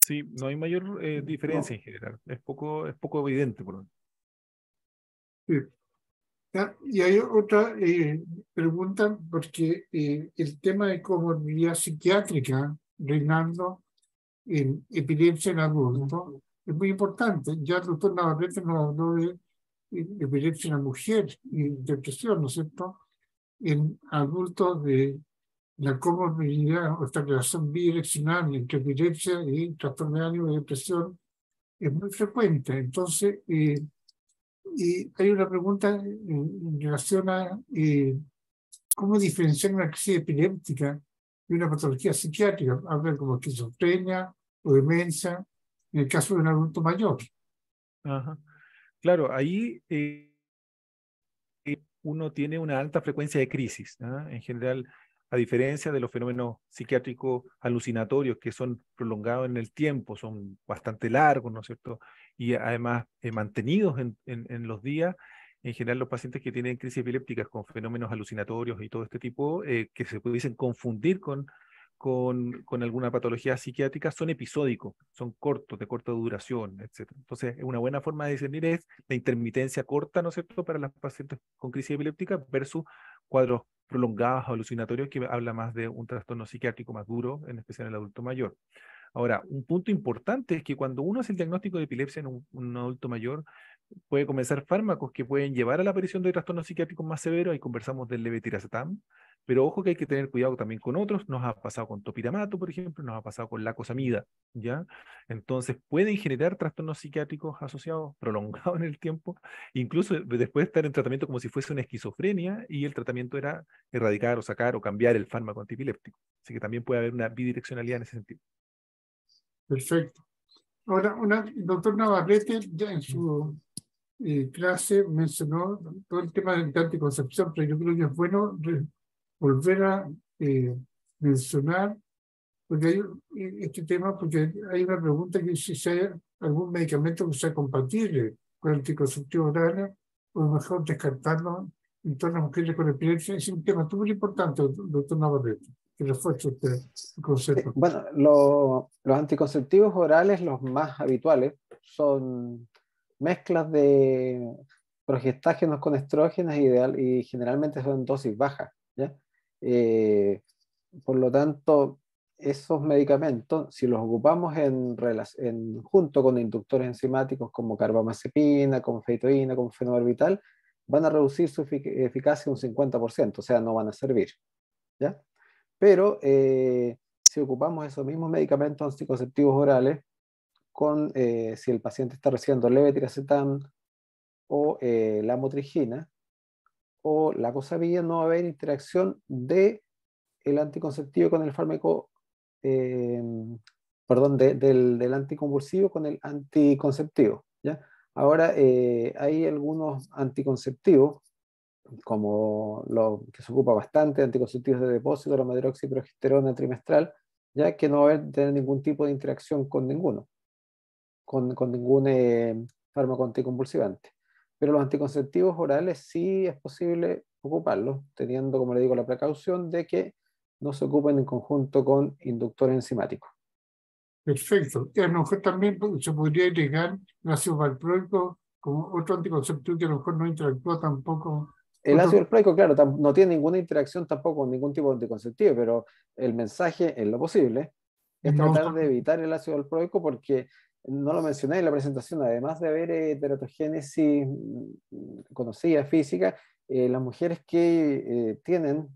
Sí, no hay mayor diferencia en general. Es poco evidente, por lo menos. Sí. Y hay otra pregunta, porque el tema de comorbilidad psiquiátrica, Reinaldo, en epilepsia en adultos, es muy importante. Ya el doctor Navarrete nos habló de epilepsia en la mujer y depresión, ¿no es cierto? En adultos de la comorbilidad o esta relación bidireccional entre epilepsia y trastorno de ánimo y depresión es muy frecuente. Entonces, y hay una pregunta en relación a cómo diferenciar una crisis epiléptica de una patología psiquiátrica, hablar como esquizofrenia o demencia, en el caso de un adulto mayor. Ajá. Claro, ahí uno tiene una alta frecuencia de crisis, ¿ah? En general, a diferencia de los fenómenos psiquiátricos alucinatorios que son prolongados en el tiempo, son bastante largos, ¿no es cierto? Y además mantenidos en los días, en general los pacientes que tienen crisis epilépticas con fenómenos alucinatorios y todo este tipo, que se pudiesen confundir con alguna patología psiquiátrica, son episódicos, son cortos, de corta duración, etc. Entonces, una buena forma de discernir es la intermitencia corta, ¿no es cierto?, para las pacientes con crisis epiléptica versus cuadros prolongados o alucinatorios, que habla más de un trastorno psiquiátrico más duro, en especial en el adulto mayor. Ahora, un punto importante es que cuando uno hace el diagnóstico de epilepsia en un adulto mayor, puede comenzar fármacos que pueden llevar a la aparición de trastornos psiquiátricos más severos. Ahí conversamos del levetiracetam, pero ojo que hay que tener cuidado también con otros. Nos ha pasado con topiramato, por ejemplo, nos ha pasado con lacosamida, ¿ya? Entonces pueden generar trastornos psiquiátricos asociados, prolongados en el tiempo, incluso después de estar en tratamiento como si fuese una esquizofrenia, y el tratamiento era erradicar o sacar o cambiar el fármaco antipiléptico. Así que también puede haber una bidireccionalidad en ese sentido. Perfecto. Ahora, el doctor Navarrete ya en su clase mencionó todo el tema de la anticoncepción, pero yo creo que es bueno volver a mencionar porque hay este tema, porque hay una pregunta que si hay algún medicamento que sea compatible con anticonceptivos orales, o mejor descartarlo en todas las mujeres con epilepsia. Es un tema muy importante, doctor Navarrete, que refuerce usted el concepto. Bueno, los anticonceptivos orales, los más habituales, son mezclas de progestágenos con estrógenos y generalmente son dosis bajas, ¿ya? Por lo tanto, esos medicamentos, si los ocupamos junto con inductores enzimáticos como carbamazepina, como feitoína, como fenobarbital, van a reducir su eficacia un 50%, o sea, no van a servir, ¿ya? Pero si ocupamos esos mismos medicamentos anticonceptivos orales, si el paciente está recibiendo levetiracetam o lamotrigina o lacosabina, no va a haber interacción de el anticonceptivo con el fármaco, perdón, del anticonvulsivo con el anticonceptivo, ¿ya? Ahora, hay algunos anticonceptivos, como lo que se ocupa bastante, anticonceptivos de depósito, la medroxiprogesterona trimestral, ya que no va a tener ningún tipo de interacción con ninguno, con ningún fármaco anticonvulsivante. Pero los anticonceptivos orales sí es posible ocuparlos, teniendo, como le digo, la precaución de que no se ocupen en conjunto con inductores enzimáticos. Perfecto. Y a lo mejor también se podría agregar el ácido valproico como otro anticonceptivo que a lo mejor no interactúa tampoco. El ácido valproico, claro, no tiene ninguna interacción tampoco con ningún tipo de anticonceptivo, pero el mensaje, en lo posible, es No, tratar de evitar el ácido valproico, porque no lo mencioné en la presentación, además de haber teratogénesis conocida física, las mujeres que tienen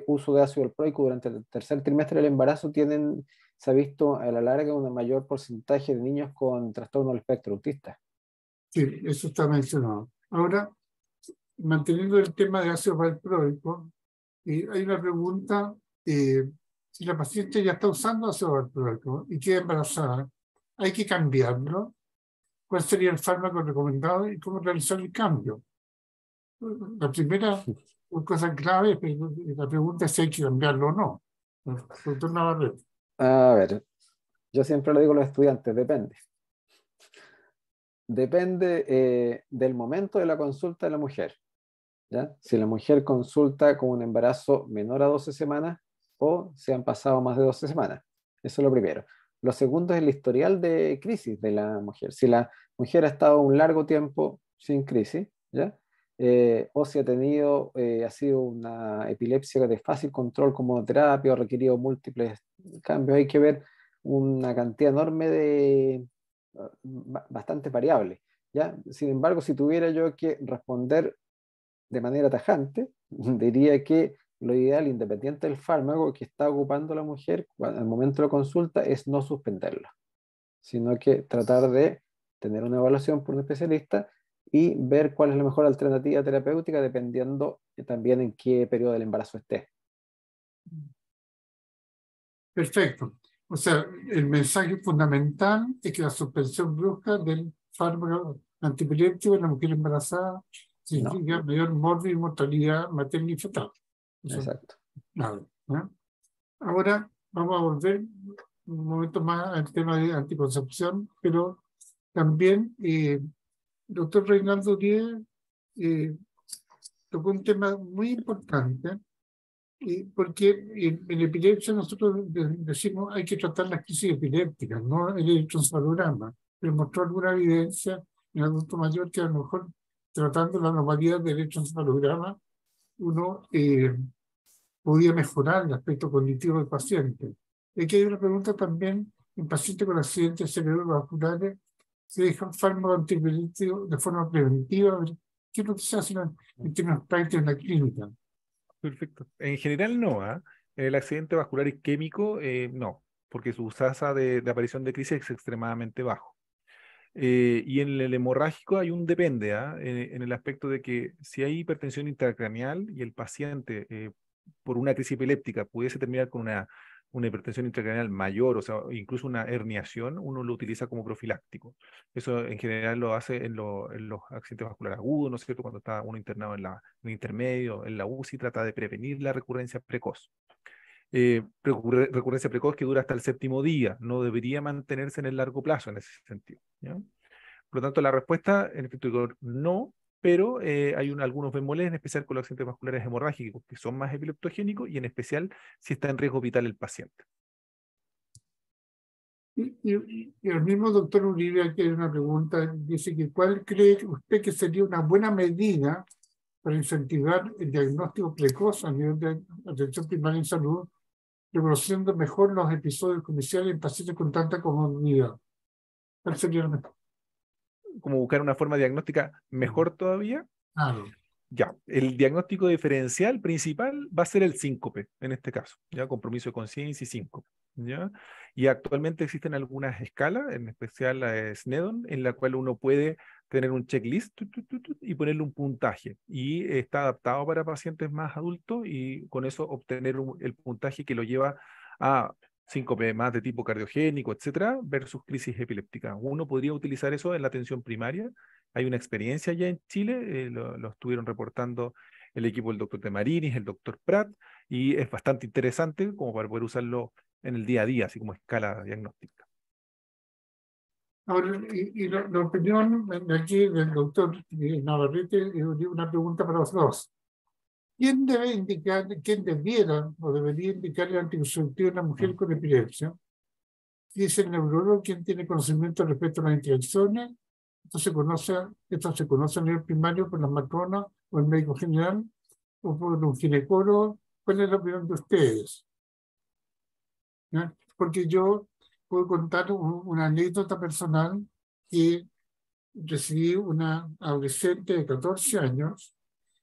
uso de ácido valproico durante el tercer trimestre del embarazo se ha visto a la larga un mayor porcentaje de niños con trastorno del espectro autista. sí, eso está mencionado. Ahora, manteniendo el tema de ácido valproico, hay una pregunta, si la paciente ya está usando ácido valproico y queda embarazada, ¿hay que cambiarlo? ¿Cuál sería el fármaco recomendado y cómo realizar el cambio? La primera cosa clave es la pregunta es si hay que cambiarlo o no. Doctor Navarrete. A ver, yo siempre le digo a los estudiantes, depende. Depende del momento de la consulta de la mujer. ¿Ya? Si la mujer consulta con un embarazo menor a 12 semanas o se han pasado más de 12 semanas. Eso es lo primero. Lo segundo es el historial de crisis de la mujer. Si la mujer ha estado un largo tiempo sin crisis, ¿ya? O si ha sido una epilepsia de fácil control como terapia o requerido múltiples cambios, hay que ver una cantidad enorme de bastantes variables, ¿ya? Sin embargo, si tuviera yo que responder de manera tajante, diría que lo ideal, independiente del fármaco que está ocupando la mujer al momento de la consulta, es no suspenderlo, sino que tratar de tener una evaluación por un especialista y ver cuál es la mejor alternativa terapéutica dependiendo también en qué periodo del embarazo esté. Perfecto. O sea, el mensaje fundamental es que la suspensión brusca del fármaco antiepiléptico en la mujer embarazada significa mayor morbi y mortalidad materna y fetal. Exacto. Claro, ¿no? Ahora vamos a volver un momento más al tema de anticoncepción, pero también doctor Reinaldo Uribe tocó un tema muy importante, porque en epilepsia nosotros decimos hay que tratar las crisis epilépticas, no el electroencefalograma, pero mostró alguna evidencia en adulto mayor que a lo mejor tratando la anomalía del electroencefalograma uno podía mejorar el aspecto cognitivo del paciente. Y aquí hay una pregunta también, en pacientes con accidentes cerebrovasculares, se dejan fármaco antiepiléptico de forma preventiva. ¿Qué es lo que se hace en términos prácticos en la clínica? Perfecto. En general no, ¿ah? El accidente vascular isquémico, no, porque su tasa de aparición de crisis es extremadamente bajo. Y en el hemorrágico hay un depende, ¿ah? En el aspecto de que si hay hipertensión intracraneal y el paciente por una crisis epiléptica pudiese terminar con una hipertensión intracraneal mayor, o sea, incluso una herniación, uno lo utiliza como profiláctico. Eso en general lo hace en los accidentes vasculares agudos, ¿no es cierto? Cuando está uno internado en el intermedio, en la UCI, trata de prevenir la recurrencia precoz. Recurrencia precoz que dura hasta el 7º día, no debería mantenerse en el largo plazo en ese sentido, ¿ya? Por lo tanto, la respuesta, en efecto, no, pero hay algunos bemoles, en especial con los accidentes vasculares hemorrágicos, que son más epileptogénicos y en especial si está en riesgo vital el paciente. Y el mismo doctor Uribe, aquí hay una pregunta, dice que ¿cuál cree usted que sería una buena medida para incentivar el diagnóstico precoz a nivel de atención primaria en salud, reconociendo mejor los episodios comerciales en pacientes con tanta comodidad? ¿Cuál sería la mejor? Como buscar una forma diagnóstica mejor todavía. Claro. Ya, el diagnóstico diferencial principal va a ser el síncope, en este caso, ya, compromiso de conciencia y síncope, ¿ya? Y actualmente existen algunas escalas, en especial la de Snedon, en la cual uno puede tener un checklist y ponerle un puntaje, y está adaptado para pacientes más adultos, y con eso obtener el puntaje que lo lleva a síncope más de tipo cardiogénico, etcétera, versus crisis epiléptica. Uno podría utilizar eso en la atención primaria. Hay una experiencia ya en Chile, lo estuvieron reportando el equipo del doctor Temarinis, el doctor Prat, y es bastante interesante como para poder usarlo en el día a día, así como escala diagnóstica. Ahora, la opinión de aquí del doctor Navarrete, una pregunta para los dos. ¿Quién debe indicar, quién debiera o debería indicar el anticonceptivo a una mujer con epilepsia? Si es el neurólogo quien tiene conocimiento respecto a las interacciones, esto se conoce a nivel primario por las matronas o el médico general o por un ginecólogo. ¿Cuál es la opinión de ustedes? ¿Ya? Porque yo puedo contar una anécdota personal que recibí una adolescente de 14 años,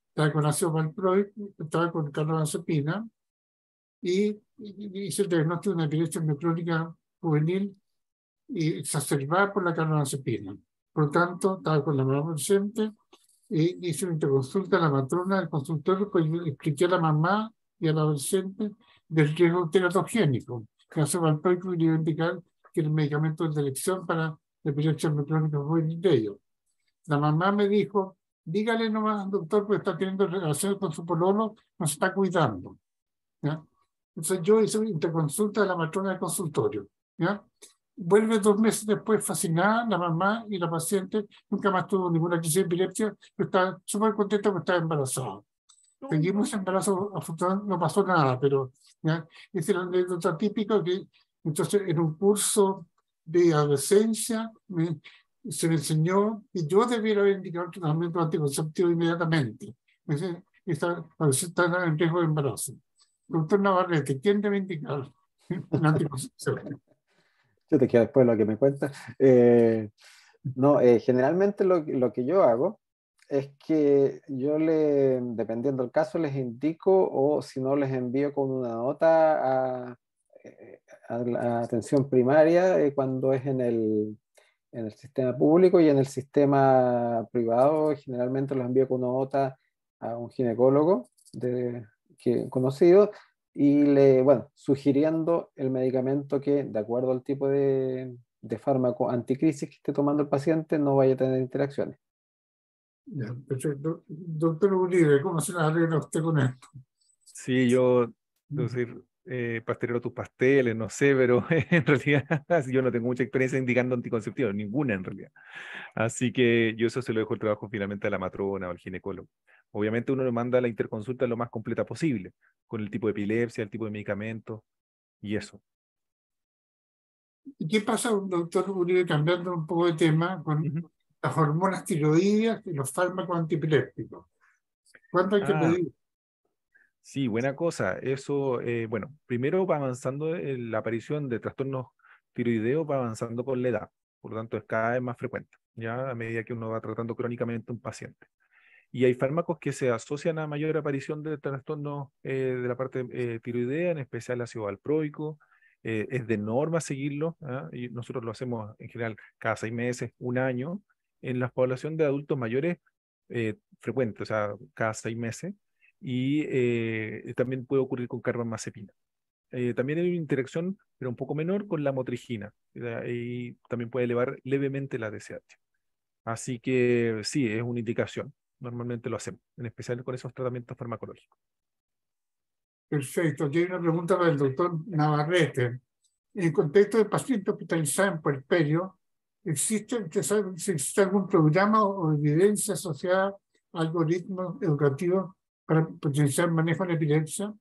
estaba con ácido valproico, estaba con carbamazepina y hice el diagnóstico de una epilepsia mioclónica juvenil y exacerbada por la carbamazepina. Por lo tanto, estaba con la mamá presente y hice una interconsulta a la matrona del consultorio, pues expliqué a la mamá y al adolescente del riesgo teratogénico. El caso valproico quería indicar que el medicamento de elección para la epilepsia crónica fue de ellos. La mamá me dijo, dígale nomás, doctor, porque está teniendo relaciones con su pololo, nos está cuidando. ¿Ya? Entonces yo hice una interconsulta de la matrona del consultorio. ¿Ya? Vuelve 2 meses después fascinada, la mamá y la paciente nunca más tuvo ninguna crisis de epilepsia, pero está súper contenta porque estaba embarazada. Seguimos embarazo, afortunadamente no pasó nada, pero ¿ya? Esa es la anécdota típica que entonces en un curso de adolescencia se me enseñó que yo debiera haber indicado tratamiento anticonceptivo inmediatamente. Está en riesgo de embarazo. Doctor Navarrete, ¿quién debe indicar un anticoncepción? Yo te quedo después de lo que me cuentas. No, generalmente lo que yo hago es que yo dependiendo del caso, les indico o si no les envío con una nota a la atención primaria cuando es en el sistema público, y en el sistema privado generalmente los envío con una nota a un ginecólogo conocido y bueno, sugiriendo el medicamento que, de acuerdo al tipo de fármaco anticrisis que esté tomando el paciente, no vaya a tener interacciones. Ya, perfecto. Doctor Uribe, ¿cómo se la arregla usted con esto? Sí, yo soy pastelero tus pasteles, no sé, pero en realidad yo no tengo mucha experiencia indicando anticonceptivos, ninguna en realidad. Así que yo eso se lo dejo el trabajo finalmente a la matrona o al ginecólogo. Obviamente uno le manda la interconsulta lo más completa posible, con el tipo de epilepsia, el tipo de medicamento y eso. ¿Y qué pasa, doctor Uribe, cambiando un poco de tema, con las hormonas tiroideas y los fármacos antipilépticos? ¿Cuánto hay que pedir? Sí, buena cosa. Eso, bueno, primero va avanzando la aparición de trastornos tiroideos, va avanzando con la edad. Por lo tanto, es cada vez más frecuente, ya a medida que uno va tratando crónicamente a un paciente. Y hay fármacos que se asocian a mayor aparición de trastornos de la parte tiroidea, en especial ácido valproico. Es de norma seguirlo, ¿ah? Y nosotros lo hacemos en general cada 6 meses, un año, en la población de adultos mayores frecuente, o sea, cada 6 meses. Y también puede ocurrir con carbamazepina. También hay una interacción, pero un poco menor, con la motrigina. Y también puede elevar levemente la TSH. Así que sí, es una indicación. Normalmente lo hacemos, en especial con esos tratamientos farmacológicos. Perfecto. Aquí hay una pregunta para el doctor Navarrete. En el contexto de pacientes hospitalizados en puerperio, ¿existe algún programa o evidencia asociada a algoritmos educativos para potenciar manejo de la epilepsia?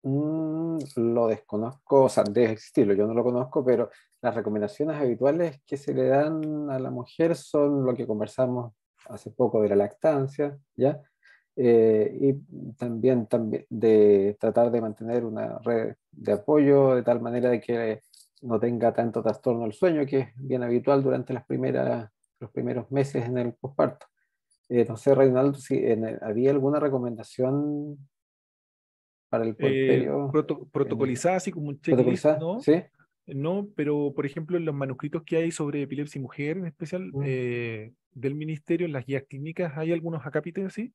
Lo desconozco, o sea, debe existirlo, yo no lo conozco, pero las recomendaciones habituales que se le dan a la mujer son lo que conversamos hace poco de la lactancia, ¿ya? Y también de tratar de mantener una red de apoyo de tal manera de que no tenga tanto trastorno del sueño, que es bien habitual durante los primeros meses en el posparto. No sé, Reinaldo, si había alguna recomendación para el puerperio Protocolizada, así como un checklist, protocolizada, ¿no? ¿sí? No, pero por ejemplo, en los manuscritos que hay sobre epilepsia y mujer, en especial del ministerio, en las guías clínicas, hay algunos acápites así,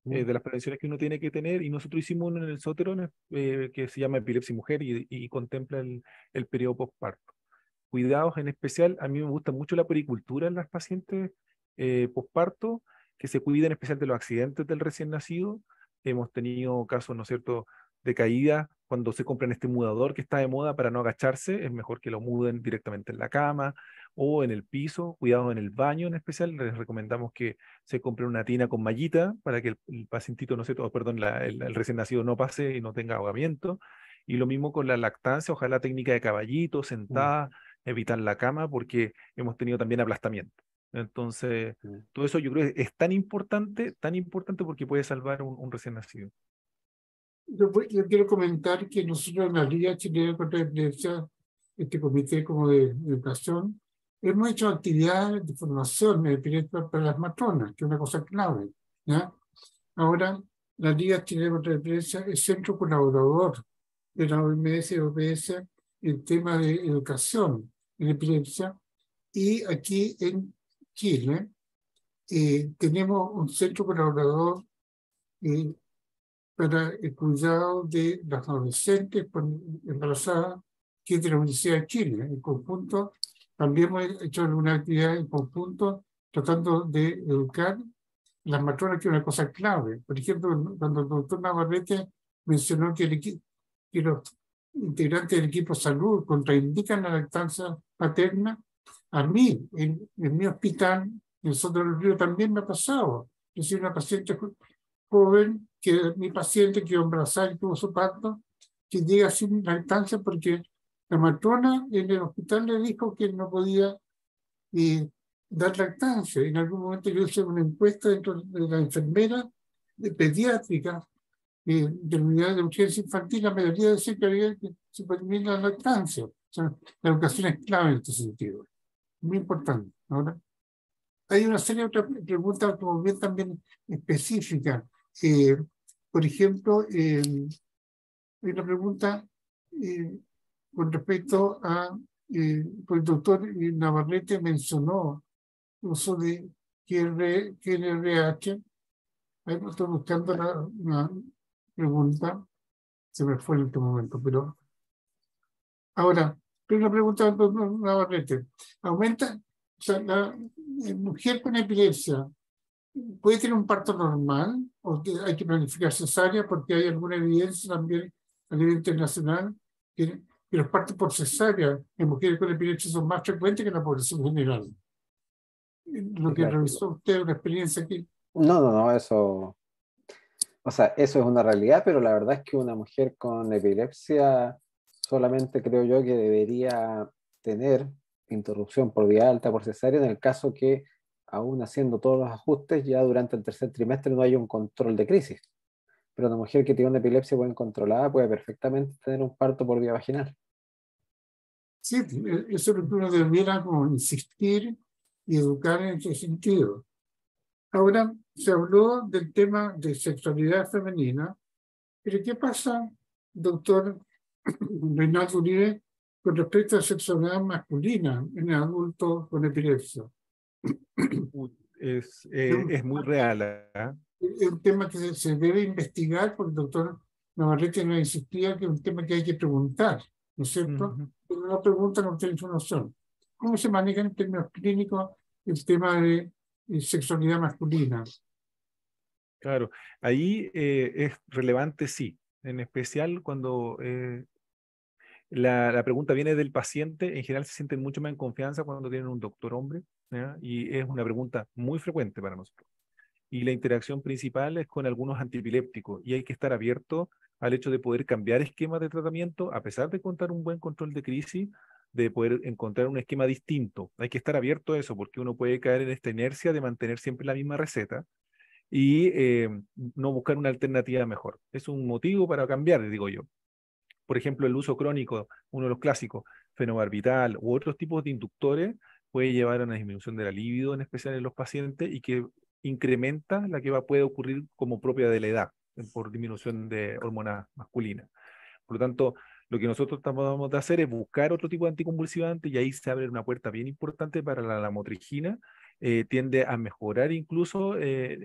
de las prevenciones que uno tiene que tener, y nosotros hicimos uno en el Sotero que se llama epilepsia y mujer y contempla el periodo postparto. Cuidados en especial, a mí me gusta mucho la pericultura en las pacientes postparto, que se cuiden en especial de los accidentes del recién nacido. Hemos tenido casos, ¿no es cierto?, de caída cuando se compran este mudador que está de moda para no agacharse, es mejor que lo muden directamente en la cama o en el piso. Cuidado en el baño en especial, les recomendamos que se compren una tina con mallita para que el pacientito, no sé, perdón, el recién nacido no pase y no tenga ahogamiento. Y lo mismo con la lactancia, ojalá técnica de caballito, sentada, evitar la cama, porque hemos tenido también aplastamiento. Entonces, todo eso yo creo que es tan importante porque puede salvar un recién nacido. Yo quiero comentar que nosotros en la Liga Chilena contra la Epilepsia, este comité como de educación, hemos hecho actividades de formación de epilepsia para las matronas, que es una cosa clave, ¿ya? Ahora, la Liga Chilena contra la Epilepsia es centro colaborador de la OMS y OPS en tema de educación en epilepsia, y aquí en Chile tenemos un centro colaborador para el cuidado de las adolescentes embarazadas, que es de la Universidad de Chile. En conjunto, también hemos hecho alguna actividad en conjunto tratando de educar las matronas, que es una cosa clave. Por ejemplo, cuando el doctor Navarrete mencionó que los integrantes del equipo de salud contraindican la lactancia paterna, a mí, en mi hospital, en Soto del Río, también me ha pasado. Yo soy una paciente joven, que mi paciente quedó embarazada y tuvo su parto, que llega sin lactancia porque la matrona en el hospital le dijo que no podía dar lactancia. En algún momento yo hice una encuesta dentro de la enfermera pediátrica de la unidad de urgencia infantil. La mayoría decía que había que suprimir la lactancia. O sea, la educación es clave en este sentido. Muy importante. Ahora, hay una serie de otras preguntas, como bien también específicas. Por ejemplo, hay una pregunta con respecto a, pues el doctor Navarrete mencionó el uso de GNRH. Ahí estoy buscando una pregunta, se me fue en este momento, pero ahora, una pregunta del doctor Navarrete. ¿Aumenta, o sea, la mujer con epilepsia puede tener un parto normal o hay que planificar cesárea? Porque hay alguna evidencia también a nivel internacional que los partos por cesárea en mujeres con epilepsia son más frecuentes que en la población general. Lo que Claro. revisó usted, una experiencia aquí. No, eso, o sea, eso es una realidad, pero la verdad es que una mujer con epilepsia solamente creo yo que debería tener interrupción por vía alta, por cesárea, en el caso que, aún haciendo todos los ajustes, ya durante el tercer trimestre no haya un control de crisis. Pero una mujer que tiene una epilepsia bien controlada puede perfectamente tener un parto por vía vaginal. Sí, eso es lo que uno debiera como insistir y educar en ese sentido. Ahora, se habló del tema de sexualidad femenina, pero ¿qué pasa, doctor Reinaldo Uribe, con respecto a sexualidad masculina en adultos con epilepsia? Es muy real. ¿Ah? Es un tema que se debe investigar, porque el doctor Navarrete nos insistía que es un tema que hay que preguntar, ¿no es cierto? Pero la pregunta no tiene información. ¿Cómo se maneja en términos clínicos el tema de sexualidad masculina? Claro, ahí es relevante, sí, en especial cuando la pregunta viene del paciente. En general se sienten mucho más en confianza cuando tienen un doctor hombre, ¿ya? Y es una pregunta muy frecuente para nosotros. Y la interacción principal es con algunos antiepilépticos, y hay que estar abierto al hecho de poder cambiar esquemas de tratamiento, a pesar de contar un buen control de crisis, de poder encontrar un esquema distinto. Hay que estar abierto a eso, porque uno puede caer en esta inercia de mantener siempre la misma receta y no buscar una alternativa mejor. Es un motivo para cambiar, digo yo. Por ejemplo, el uso crónico, uno de los clásicos, fenobarbital u otros tipos de inductores, puede llevar a una disminución de la libido, en especial en los pacientes, y que incrementa la que puede ocurrir como propia de la edad, por disminución de hormonas masculinas. Por lo tanto, lo que nosotros tratamos de hacer es buscar otro tipo de anticonvulsivante, y ahí se abre una puerta bien importante para la lamotrigina. Tiende a mejorar incluso las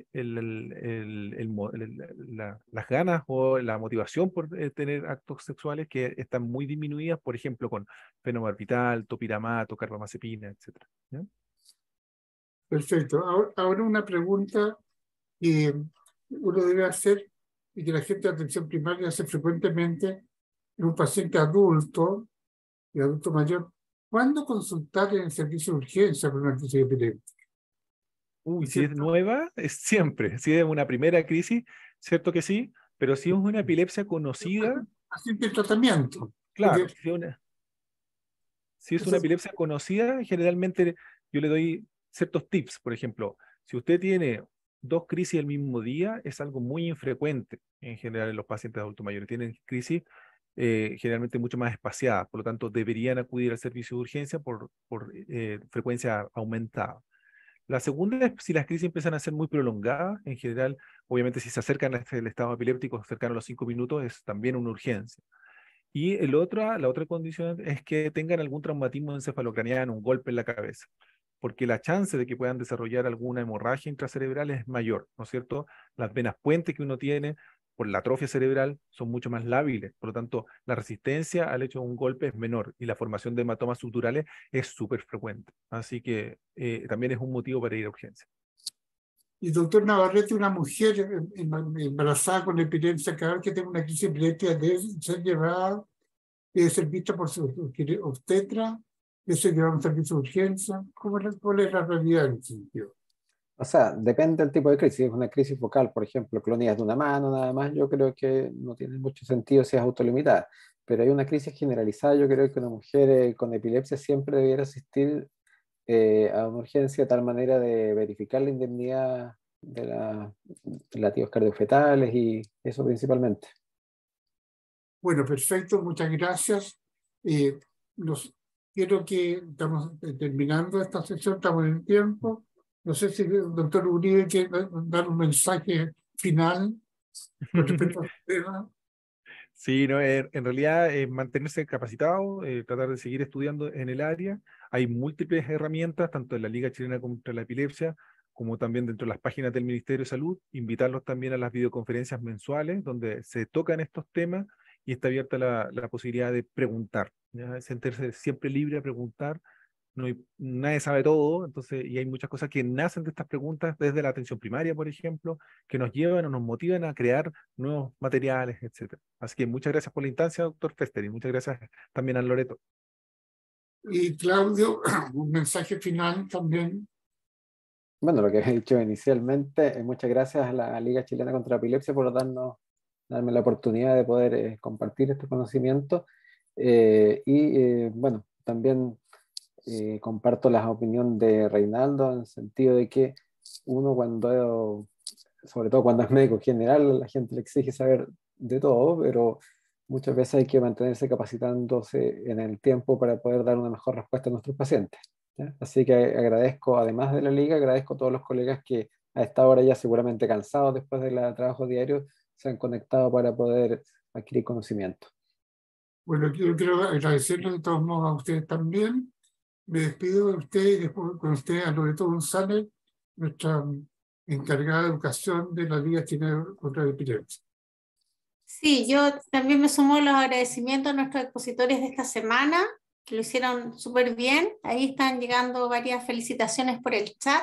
ganas o la motivación por tener actos sexuales, que están muy disminuidas, por ejemplo, con fenobarbital, topiramato, carbamazepina, etc. ¿Ya? Perfecto. Ahora una pregunta que uno debe hacer y que la gente de atención primaria hace frecuentemente en un paciente adulto y adulto mayor. ¿Cuándo consultar en el servicio de urgencia por una crisis epiléptica? Uy, ¿Es si es cierto? nueva, es siempre. Si es una primera crisis, cierto que sí, pero si es una epilepsia conocida, Paciente en tratamiento. claro, Porque si es una epilepsia conocida, generalmente yo le doy ciertos tips. Por ejemplo, si usted tiene dos crisis el mismo día, es algo muy infrecuente en general en los pacientes adultos mayores. Tienen crisis generalmente mucho más espaciadas, por lo tanto deberían acudir al servicio de urgencia por frecuencia aumentada. La segunda es si las crisis empiezan a ser muy prolongadas. En general, obviamente si se acercan al estado epiléptico cercano a los 5 minutos, es también una urgencia. Y la otra condición es que tengan algún traumatismo encefalocraniano, un golpe en la cabeza. porque la chance de que puedan desarrollar alguna hemorragia intracerebral es mayor, ¿no es cierto? Las venas puente que uno tiene por la atrofia cerebral son mucho más lábiles, por lo tanto, la resistencia al hecho de un golpe es menor y la formación de hematomas subdurales es súper frecuente. Así que también es un motivo para ir a urgencia. Y doctor Navarrete, una mujer embarazada con epilepsia, cada vez que tenga una crisis epiléptica, debe ser llevada, debe ser vista por su obstetra, debe ser llevada a un servicio de urgencia. ¿Cuál es la realidad en ese sentido? O sea, depende del tipo de crisis. Si es una crisis focal, por ejemplo, clonillas de una mano, nada más, yo creo que no tiene mucho sentido si es autolimitada. Pero hay una crisis generalizada, yo creo que una mujer con epilepsia siempre debiera asistir a una urgencia de tal manera de verificar la indemnidad de los latidos cardiofetales y eso principalmente. Bueno, perfecto, muchas gracias. Quiero que estamos terminando esta sesión, estamos en el tiempo. No sé si el doctor Uribe quiere dar un mensaje final con respecto al tema. Sí, no, en realidad mantenerse capacitado, tratar de seguir estudiando en el área. Hay múltiples herramientas, tanto en la Liga Chilena contra la Epilepsia, como también dentro de las páginas del Ministerio de Salud. Invitarlos también a las videoconferencias mensuales, donde se tocan estos temas y está abierta la posibilidad de preguntar, ¿ya? Sentirse siempre libre a preguntar. No nadie sabe todo, entonces, y hay muchas cosas que nacen de estas preguntas desde la atención primaria, por ejemplo, que nos llevan o nos motivan a crear nuevos materiales, etcétera. Así que muchas gracias por la instancia, doctor Fester, y muchas gracias también a Loreto. Y Claudio, un mensaje final también. Bueno, lo que he dicho inicialmente, muchas gracias a la Liga Chilena contra la Epilepsia por darme la oportunidad de poder compartir este conocimiento. Bueno, también comparto la opinión de Reinaldo en el sentido de que uno sobre todo cuando es médico general, la gente le exige saber de todo, pero muchas veces hay que mantenerse capacitándose en el tiempo para poder dar una mejor respuesta a nuestros pacientes, ¿ya? Así que agradezco, además de la liga, agradezco a todos los colegas que a esta hora ya seguramente cansados después del trabajo diario, se han conectado para poder adquirir conocimiento. Bueno, yo quiero agradecerle de todos modos a ustedes también. Me despido de usted y después con usted a Loreto González, nuestra encargada de educación de la Liga Chilena contra la Epilepsia. Sí, yo también me sumo a los agradecimientos a nuestros expositores de esta semana, que lo hicieron súper bien. Ahí están llegando varias felicitaciones por el chat.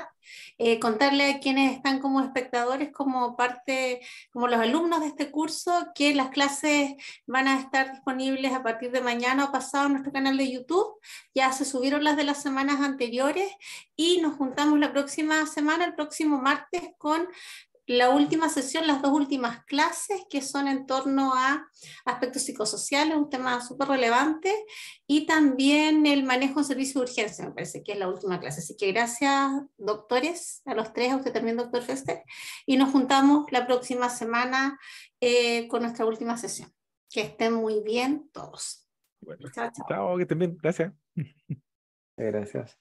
Contarle a quienes están como espectadores, como parte, como los alumnos de este curso, que las clases van a estar disponibles a partir de mañana o pasado en nuestro canal de YouTube. Ya se subieron las de las semanas anteriores y nos juntamos la próxima semana, el próximo martes, con la última sesión, las dos últimas clases, que son en torno a aspectos psicosociales, un tema súper relevante, y también el manejo en servicio de urgencia, me parece que es la última clase. Así que gracias, doctores, a los tres, a usted también, doctor Fester, y nos juntamos la próxima semana con nuestra última sesión. Que estén muy bien todos. Bueno, Chao, chao. chao, que estén bien, gracias. Gracias.